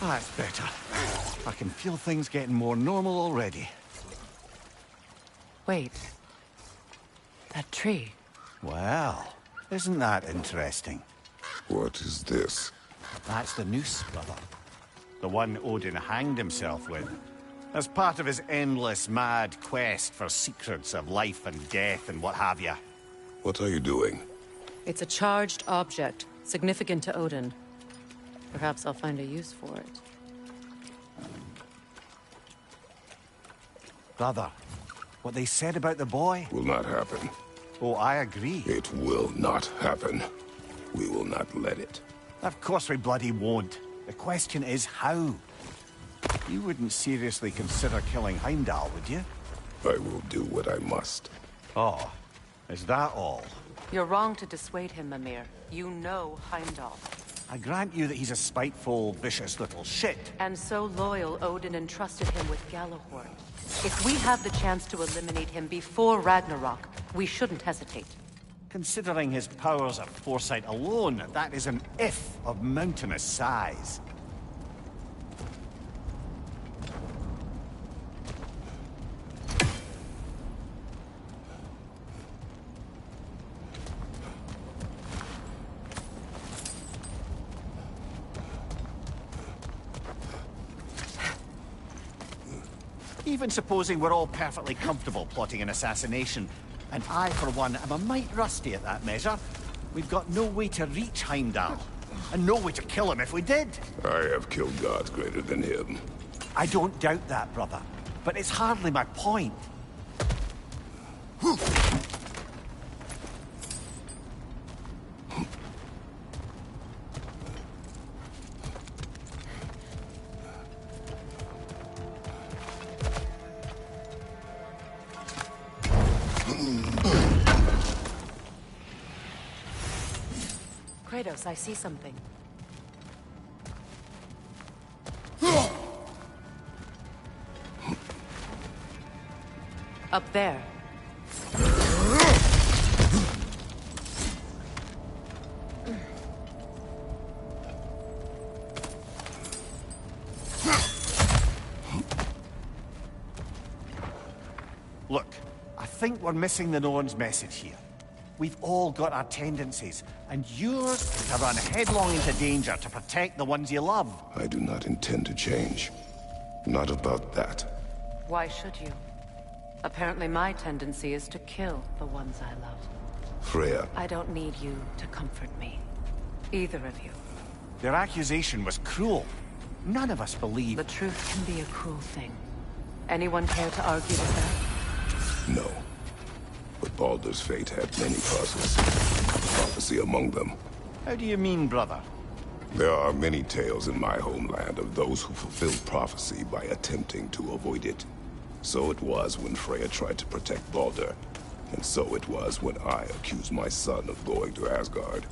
That's better. I can feel things getting more normal already. Wait. That tree. Well, isn't that interesting? What is this? That's the noose, brother. The one Odin hanged himself with. As part of his endless, mad quest for secrets of life and death and what have you. What are you doing? It's a charged object, significant to Odin. Perhaps I'll find a use for it. Brother, what they said about the boy? Will not happen. Oh, I agree. It will not happen. We will not let it. Of course we bloody won't. The question is how? You wouldn't seriously consider killing Heimdall, would you? I will do what I must. Oh, is that all? You're wrong to dissuade him, Mimir. You know Heimdall. I grant you that he's a spiteful, vicious little shit. And so loyal, Odin entrusted him with Galahorn. If we have the chance to eliminate him before Ragnarok, we shouldn't hesitate. Considering his powers of foresight alone, that is an if of mountainous size. Even supposing we're all perfectly comfortable plotting an assassination, and I, for one, am a mite rusty at that measure, we've got no way to reach Heimdall, and no way to kill him if we did. I have killed gods greater than him. I don't doubt that, brother, but it's hardly my point. Kratos, I see something. Up there. Look, I think we're missing the Norn's message here. We've all got our tendencies, and yours is to run headlong into danger to protect the ones you love. I do not intend to change. Not about that. Why should you? Apparently my tendency is to kill the ones I love. Freya. I don't need you to comfort me. Either of you. Their accusation was cruel. None of us believe... The truth can be a cruel thing. Anyone care to argue with that? No. But Baldur's fate had many causes. Prophecy among them. How do you mean, brother? There are many tales in my homeland of those who fulfilled prophecy by attempting to avoid it. So it was when Freya tried to protect Baldur. And so it was when I accused my son of going to Asgard.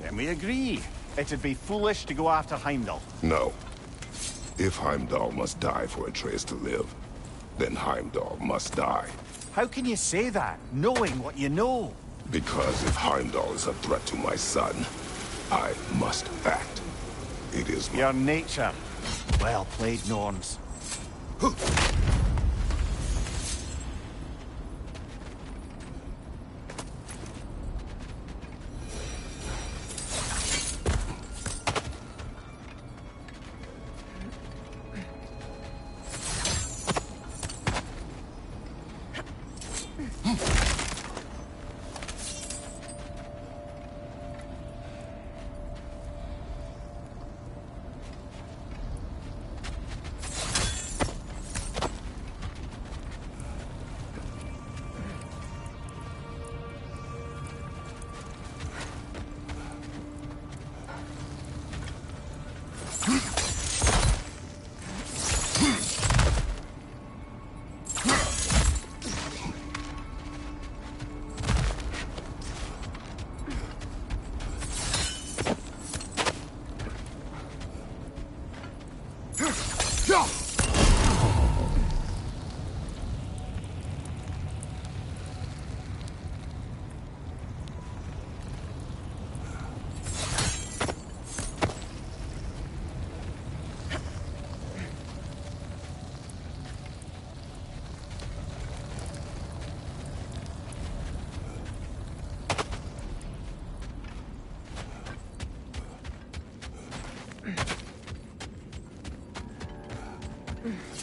Then we agree. It'd be foolish to go after Heimdall. No. If Heimdall must die for Atreus to live, then Heimdall must die. How can you say that, knowing what you know? Because if Heimdall is a threat to my son, I must act. It is your nature. Well played, Norns.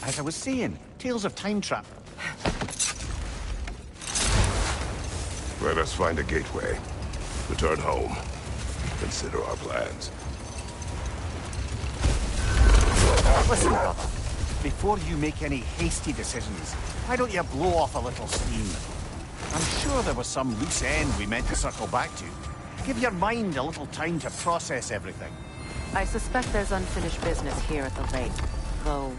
As I was saying, tales of time travel. Let us find a gateway. Return home. Consider our plans. Listen, brother. Before you make any hasty decisions, why don't you blow off a little steam? I'm sure there was some loose end we meant to circle back to. Give your mind a little time to process everything. I suspect there's unfinished business here at the lake, though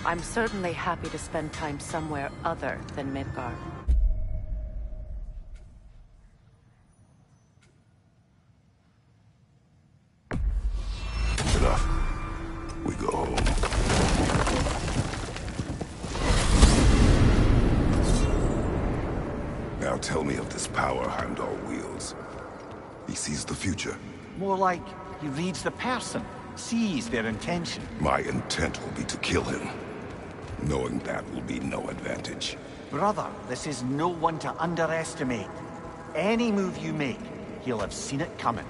I'm certainly happy to spend time somewhere other than Midgard. Enough. We go home. Now tell me of this power Heimdall wields. He sees the future. More like he reads the person, sees their intention. My intent will be to kill him. Knowing that will be no advantage. Brother, this is no one to underestimate. Any move you make, he'll have seen it coming.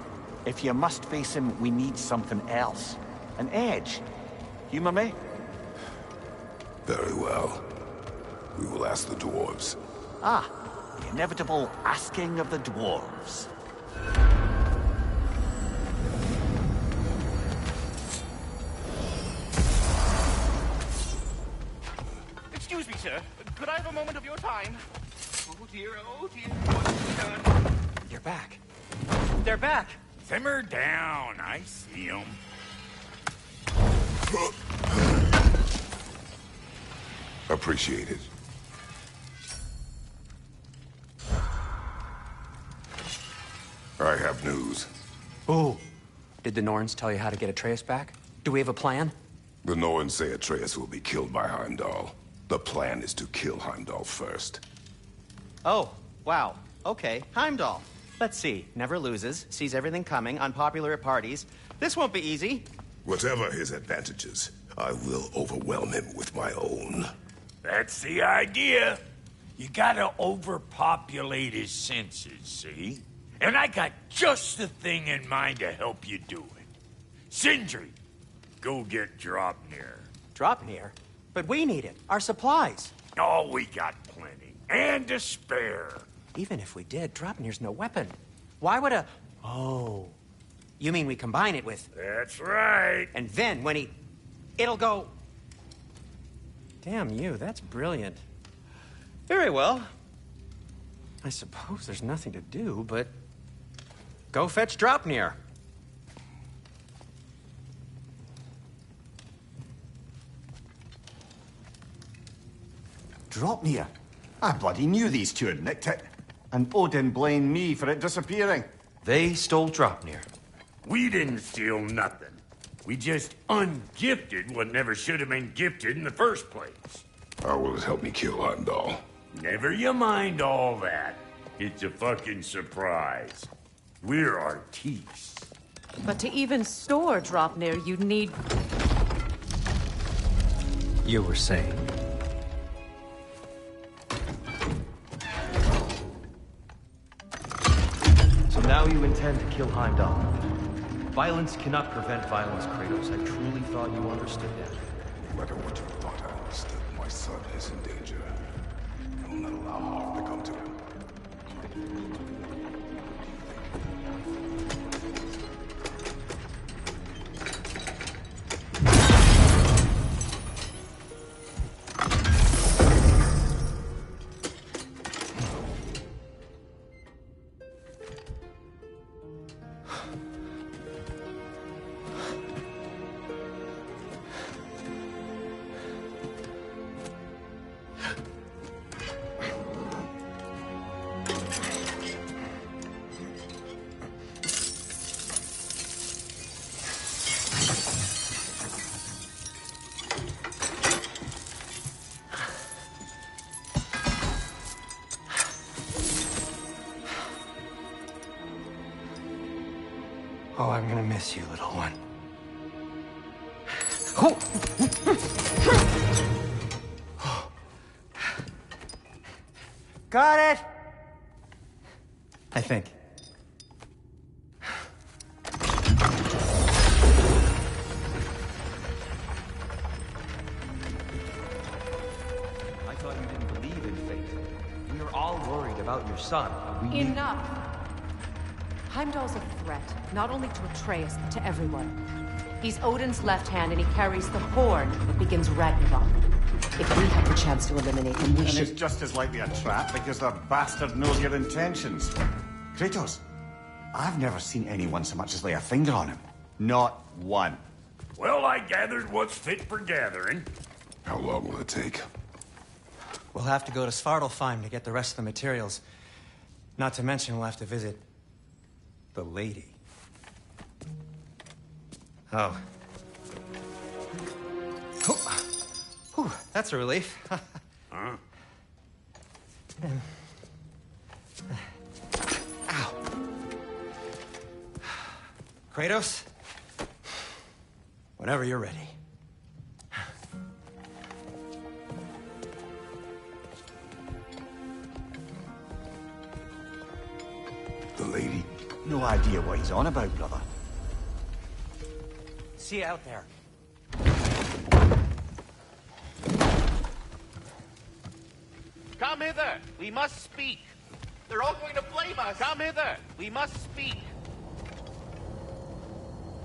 If you must face him, we need something else. An edge. Humor me? Very well. We will ask the dwarves. Ah, the inevitable asking of the dwarves. Excuse me, sir. Could I have a moment of your time? Oh dear, what's done? You're back. They're back. Simmer down. I see them. Appreciate it. I have news. Oh. Did the Norns tell you how to get Atreus back? Do we have a plan? The Norns say Atreus will be killed by Heimdall. The plan is to kill Heimdall first. Oh, wow. Okay, Heimdall. Let's see. Never loses, sees everything coming, unpopular at parties. This won't be easy. Whatever his advantages, I will overwhelm him with my own. That's the idea. You gotta overpopulate his senses, see? And I got just the thing in mind to help you do it. Sindri, go get Draupnir. Draupnir? But we need it. Our supplies. Oh, we got plenty. And to spare. Even if we did, Draupnir's no weapon. Why would a... Oh. You mean we combine it with... That's right. And then when he... It'll go... Damn you, that's brilliant. Very well. I suppose there's nothing to do, but... Go fetch Draupnir. Draupnir? I bloody knew these two had nicked it. And Odin blamed me for it disappearing. They stole Draupnir. We didn't steal nothing. We just ungifted what never should have been gifted in the first place. How will it help me kill Heimdall? Never you mind all that. It's a fucking surprise. We're artistes. But to even store Draupnir, you'd need... You were saying? So now you intend to kill Heimdall. Violence cannot prevent violence, Kratos. I truly thought you understood that. No matter what you thought I understood, my son is in danger. I will not allow harm to come to him. Oh, I'm gonna miss you, little one. Got it! I think. We're all worried about your son. Enough! Heimdall's a threat, not only to Atreus, but to everyone. He's Odin's left hand, and he carries the horn that begins Ragnarok. If we have the chance to eliminate him, we should... it's just as likely a trap because the bastard knows your intentions. Kratos, I've never seen anyone so much as lay a finger on him. Not one. Well, I gathered what's fit for gathering. How long will it take? We'll have to go to Svartalfheim to get the rest of the materials. Not to mention we'll have to visit... the lady. Oh. Whew, that's a relief. Huh? Ow. Kratos? Whenever you're ready. The lady? No idea what he's on about, brother. See you out there. Come hither! We must speak! They're all going to blame us! Come hither! We must speak!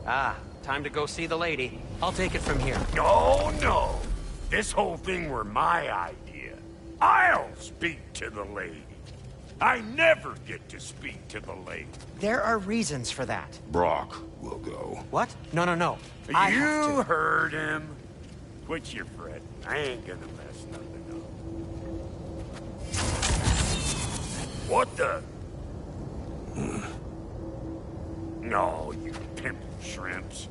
Ah, time to go see the lady. I'll take it from here. No, no. This whole thing were my idea. I'll speak to the lady. I never get to speak to the lady. There are reasons for that. Brock will go. What? No, no, no. I have You to. heard him. Quit your fretting. I ain't gonna mess nothing up. What the? No, you pimple shrimps.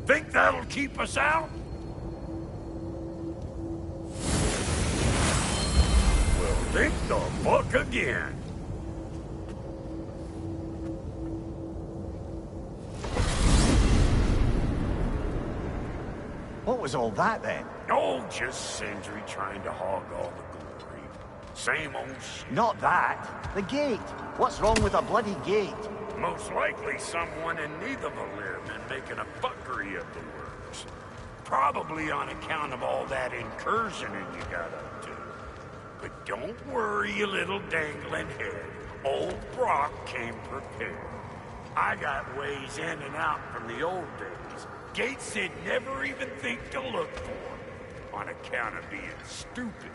Think that'll keep us out? Well, think the fuck again. What was all that then? Oh, just Sindri trying to hog all the glory. Same old shit. Not that. The gate. What's wrong with a bloody gate? Most likely someone in Nidavellir been making a fuckery of the works. Probably on account of all that incursioning you got up to. But don't worry, you little dangling head. Old Brock came prepared. I got ways in and out from the old days. Gates they'd never even think to look for, on account of being stupid.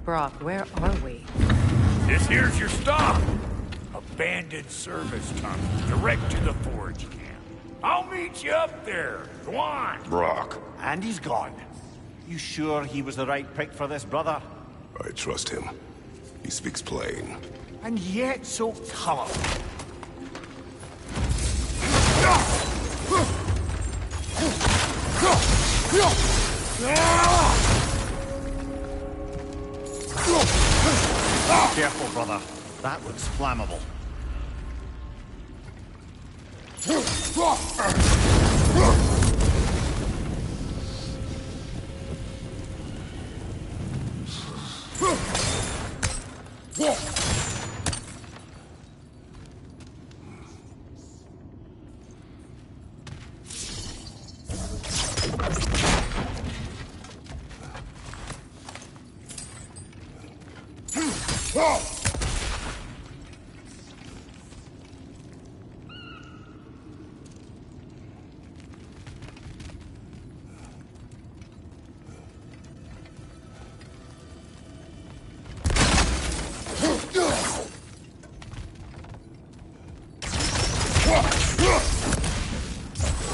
Brock, where are we? This here's your stop. Abandoned service tunnel, direct to the forge camp. I'll meet you up there. Go on. Brock. And he's gone. You sure he was the right pick for this, brother? I trust him. He speaks plain. And yet so colorful. Careful, brother. That looks flammable.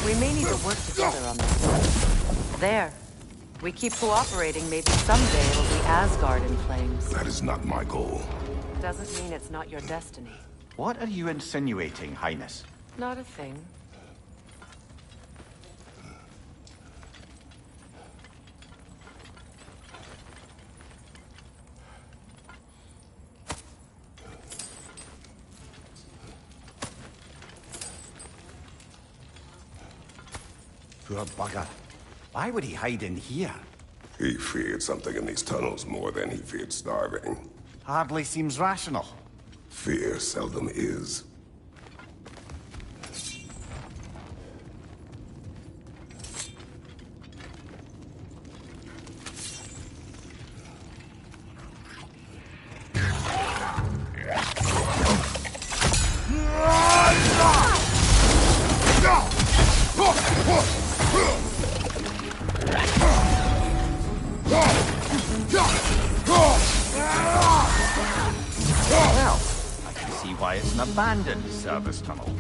We may need to work together on this. There. We keep cooperating, maybe someday it'll be Asgard in flames. That is not my goal. Doesn't mean it's not your destiny. What are you insinuating, Highness? Not a thing. Poor bugger. Why would he hide in here? He feared something in these tunnels more than he feared starving. Hardly seems rational. Fear seldom is. why it's an abandoned service tunnel.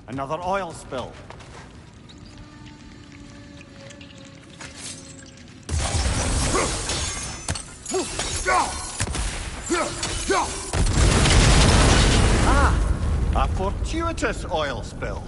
Another oil spill. Ah, a fortuitous oil spill.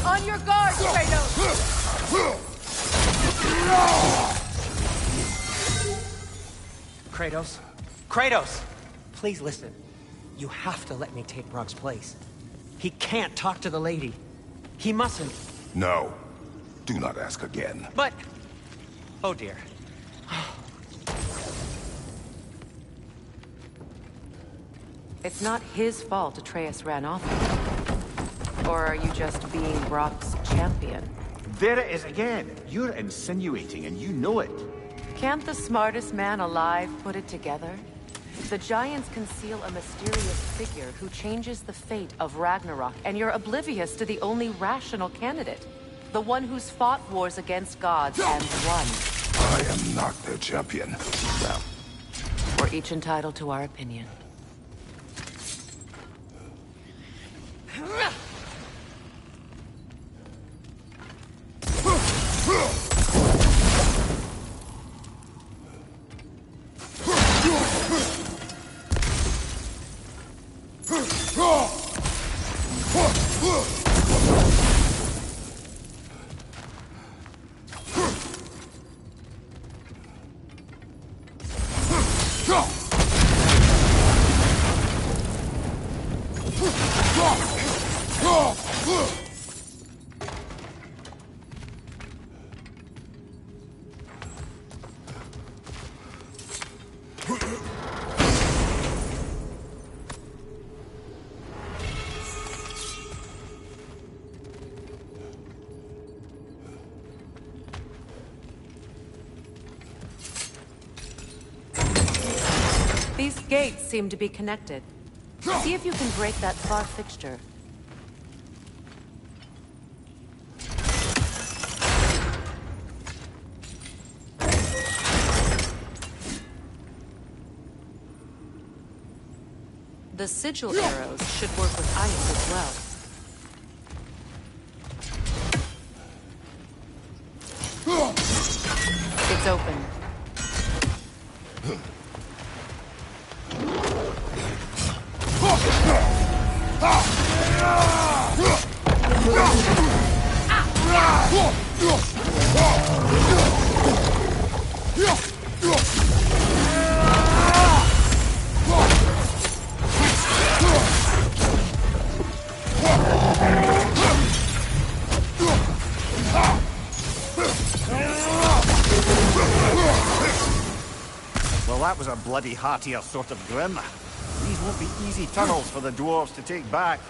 On your guard, Kratos! Kratos? Kratos! Please listen. You have to let me take Brog's place. He can't talk to the lady. He mustn't. No. Do not ask again. But... Oh dear. It's not his fault Atreus ran off. Or are you just being Brock's champion? There it is again. You're insinuating and you know it. Can't the smartest man alive put it together? The Giants conceal a mysterious figure who changes the fate of Ragnarok, and you're oblivious to the only rational candidate. The one who's fought wars against gods and won. I am not their champion. Well, we're each entitled to our opinion. These gates seem to be connected. See if you can break that far fixture. The sigil arrows should work with ice as well. It's open. Well, that was a bloody heartier sort of grim. These won't be easy tunnels for the dwarves to take back.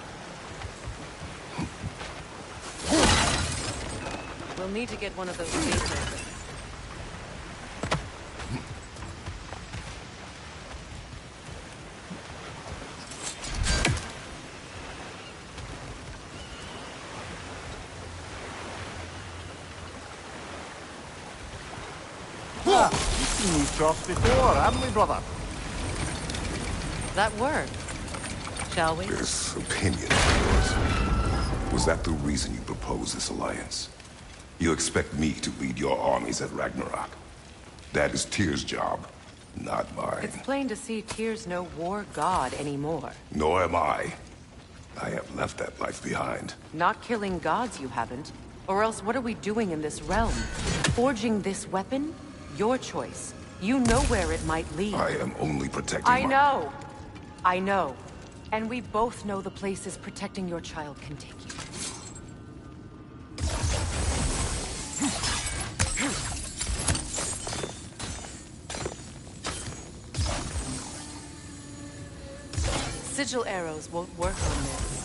We'll need to get one of those gates open. We've seen these troughs before, haven't we, brother? That worked. Shall we? This opinion of yours, was that the reason you proposed this alliance? You expect me to lead your armies at Ragnarok? That is Tyr's job, not mine. It's plain to see Tyr's no war god anymore. Nor am I. I have left that life behind. Not killing gods, you haven't. Or else what are we doing in this realm? Forging this weapon? Your choice. You know where it might lead. I am only protecting I know. I know. And we both know the places protecting your child can take you. Sigil arrows won't work on this.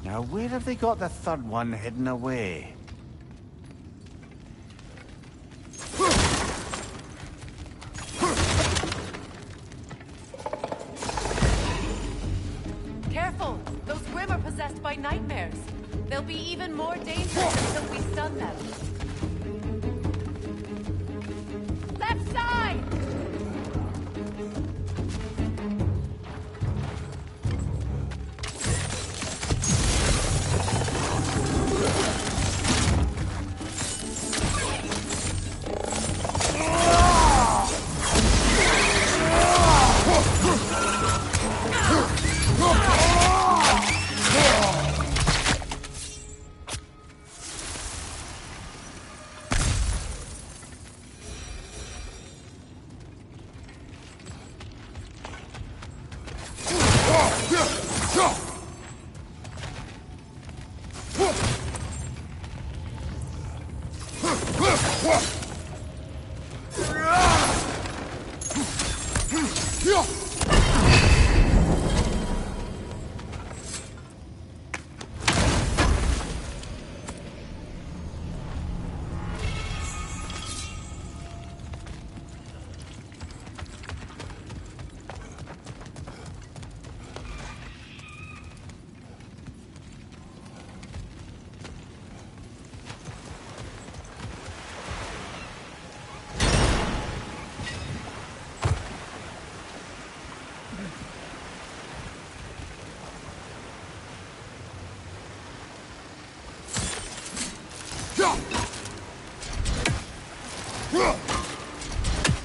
Now, where have they got the third one hidden away? Careful! Those Grim are possessed by nightmares. They'll be even more dangerous until we stun them. Left side!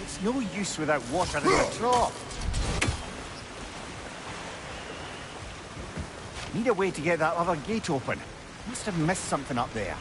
It's no use without water in the trough. Need a way to get that other gate open. Must have missed something up there.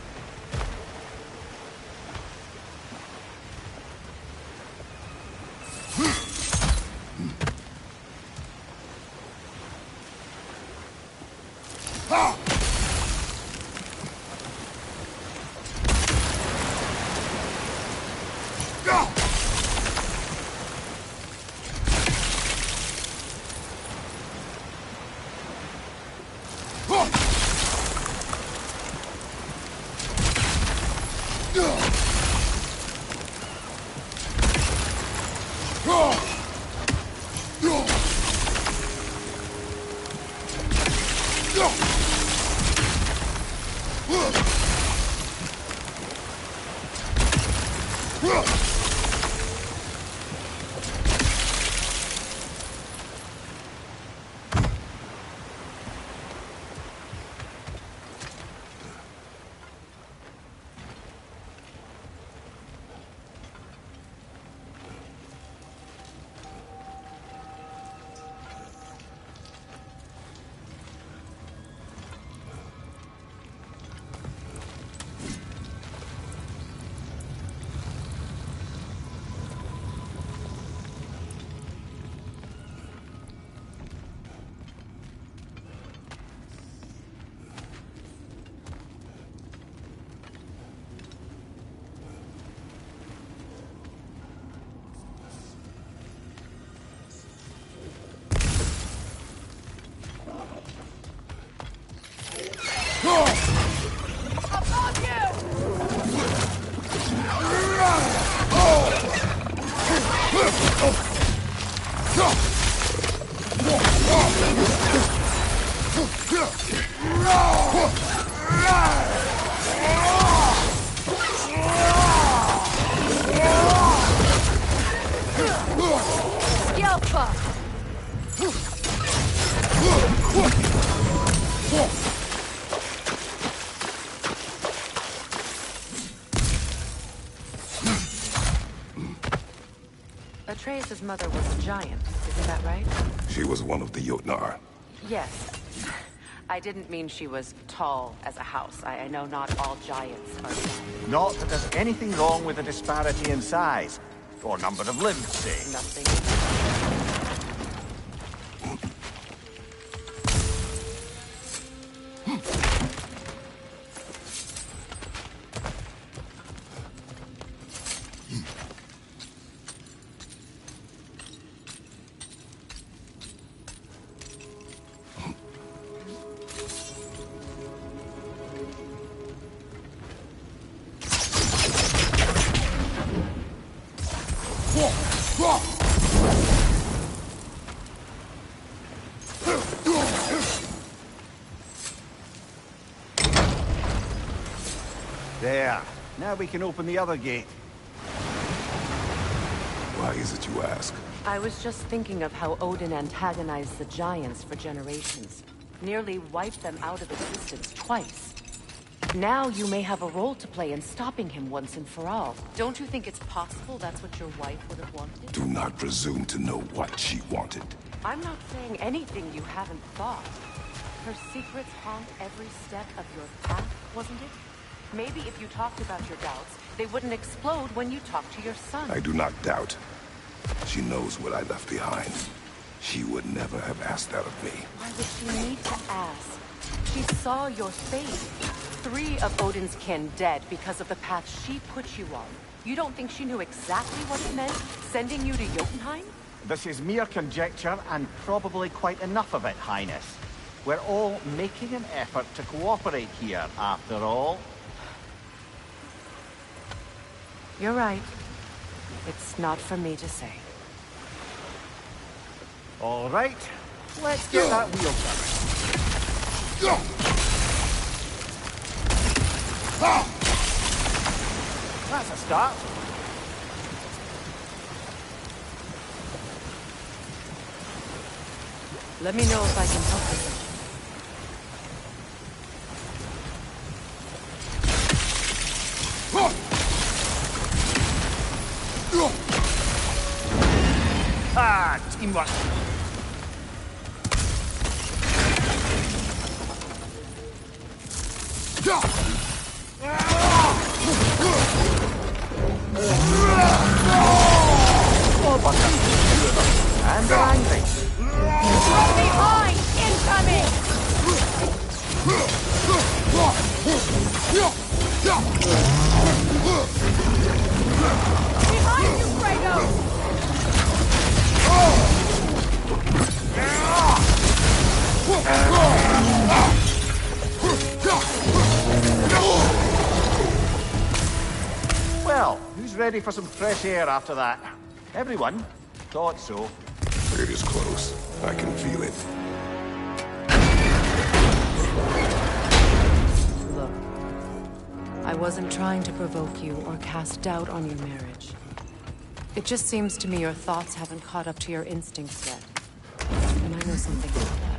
Atreus' mother was a giant, isn't that right? She was one of the Jotnar. Yes. I didn't mean she was tall as a house. I know not all giants are giants. Not that there's anything wrong with the disparity in size. Or number of limbs, say. Nothing. There. Now we can open the other gate. Why is it you ask? I was just thinking of how Odin antagonized the giants for generations. Nearly wiped them out of existence twice. Now you may have a role to play in stopping him once and for all. Don't you think it's possible that's what your wife would have wanted? Do not presume to know what she wanted. I'm not saying anything you haven't thought. Her secrets haunt every step of your path, wasn't it? Maybe if you talked about your doubts, they wouldn't explode when you talked to your son. I do not doubt. She knows what I left behind. She would never have asked that of me. Why would she need to ask? She saw your fate. 3 of Odin's kin dead because of the path she put you on. You don't think she knew exactly what it meant, sending you to Jotunheim? This is mere conjecture, and probably quite enough of it, Highness. We're all making an effort to cooperate here, after all. You're right. It's not for me to say. All right. Let's get that wheel turning. That's a start. Let me know if I can help with it. Ah, teamwork. Oh, butter. And they're angry. From behind! Incoming! Behind you, Kratos! Well, who's ready for some fresh air after that? Everyone? Thought so. It is close. I can feel it. Look, I wasn't trying to provoke you or cast doubt on your marriage. It just seems to me your thoughts haven't caught up to your instincts yet. And I know something about that.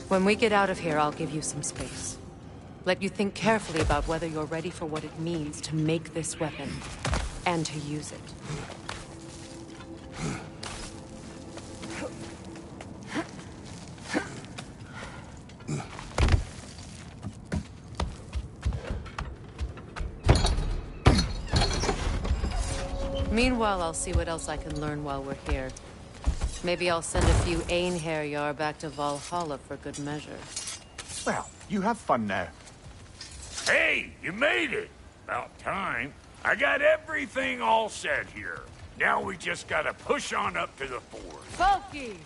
When we get out of here, I'll give you some space. Let you think carefully about whether you're ready for what it means to make this weapon, and to use it. Meanwhile, I'll see what else I can learn while we're here. Maybe I'll send a few Einherjar back to Valhalla for good measure. Well, you have fun now. Hey, you made it! About time. I got everything all set here. Now we just gotta push on up to the fort. Folky!